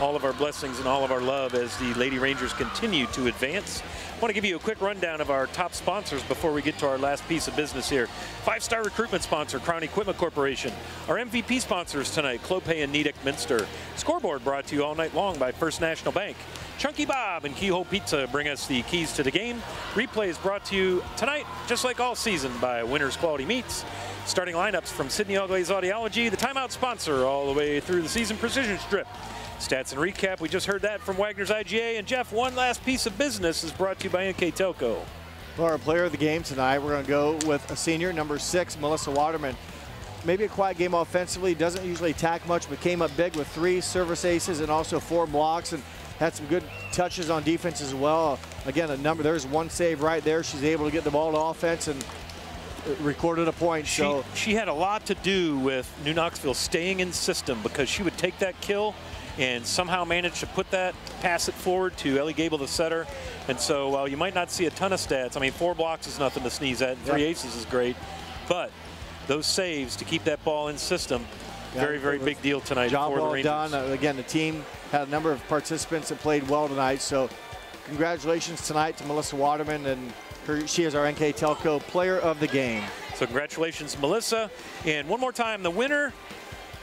all of our blessings and all of our love as the Lady Rangers continue to advance. I want to give you a quick rundown of our top sponsors before we get to our last piece of business here. 5-star recruitment sponsor, Crown Equipment Corporation. Our MVP sponsors tonight, Clopay and Nedick Minster. Scoreboard brought to you all night long by First National Bank. Chunky Bob and Keyhole Pizza bring us the keys to the game. Replay is brought to you tonight, just like all season, by Winners Quality Meats. Starting lineups from Sydney Allglaze Audiology, the timeout sponsor all the way through the season, Precision Strip. Stats and recap, we just heard that from Wagner's IGA. And Jeff, one last piece of business is brought to you by NKTelco. For our player of the game tonight, we're going to go with a senior, number 6, Melissa Waterman. Maybe a quiet game offensively, doesn't usually attack much, but came up big with 3 service aces and also 4 blocks, and had some good touches on defense as well. Again, there's 1 save right there. She's able to get the ball to offense and recorded a point. She had a lot to do with New Knoxville staying in system, because she would take that kill and somehow manage to pass it forward to Ellie Gable, the setter. And so while you might not see a ton of stats, I mean, 4 blocks is nothing to sneeze at, 3 aces is great, but those saves to keep that ball in system, very, very big deal tonight job for the well Rangers. done. Again, the team had a number of participants that played well tonight, so congratulations tonight to Melissa Waterman, and she is our NKTelco player of the game. So congratulations, Melissa. And one more time, the winner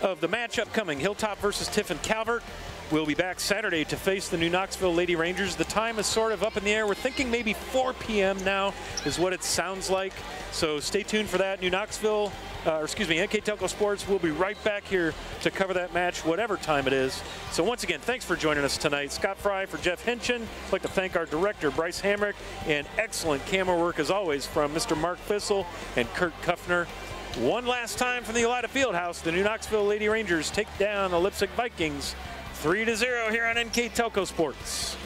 of the match upcoming, Hilltop versus Tiffin Calvert, will be back Saturday to face the New Knoxville Lady Rangers. The time is sort of up in the air. We're thinking maybe 4 p.m. now is what it sounds like. So stay tuned for that. NKTelco Sports will be right back here to cover that match, whatever time it is. So once again, thanks for joining us tonight. Scott Fry for Jeff Henson. I'd like to thank our director, Bryce Hamrick, and excellent camera work as always from Mr. Mark Fissel and Kurt Kuffner. One last time from the ELIDA Fieldhouse, the New Knoxville Lady Rangers take down the Leipsic Vikings 3-0 here on NKTelco Sports.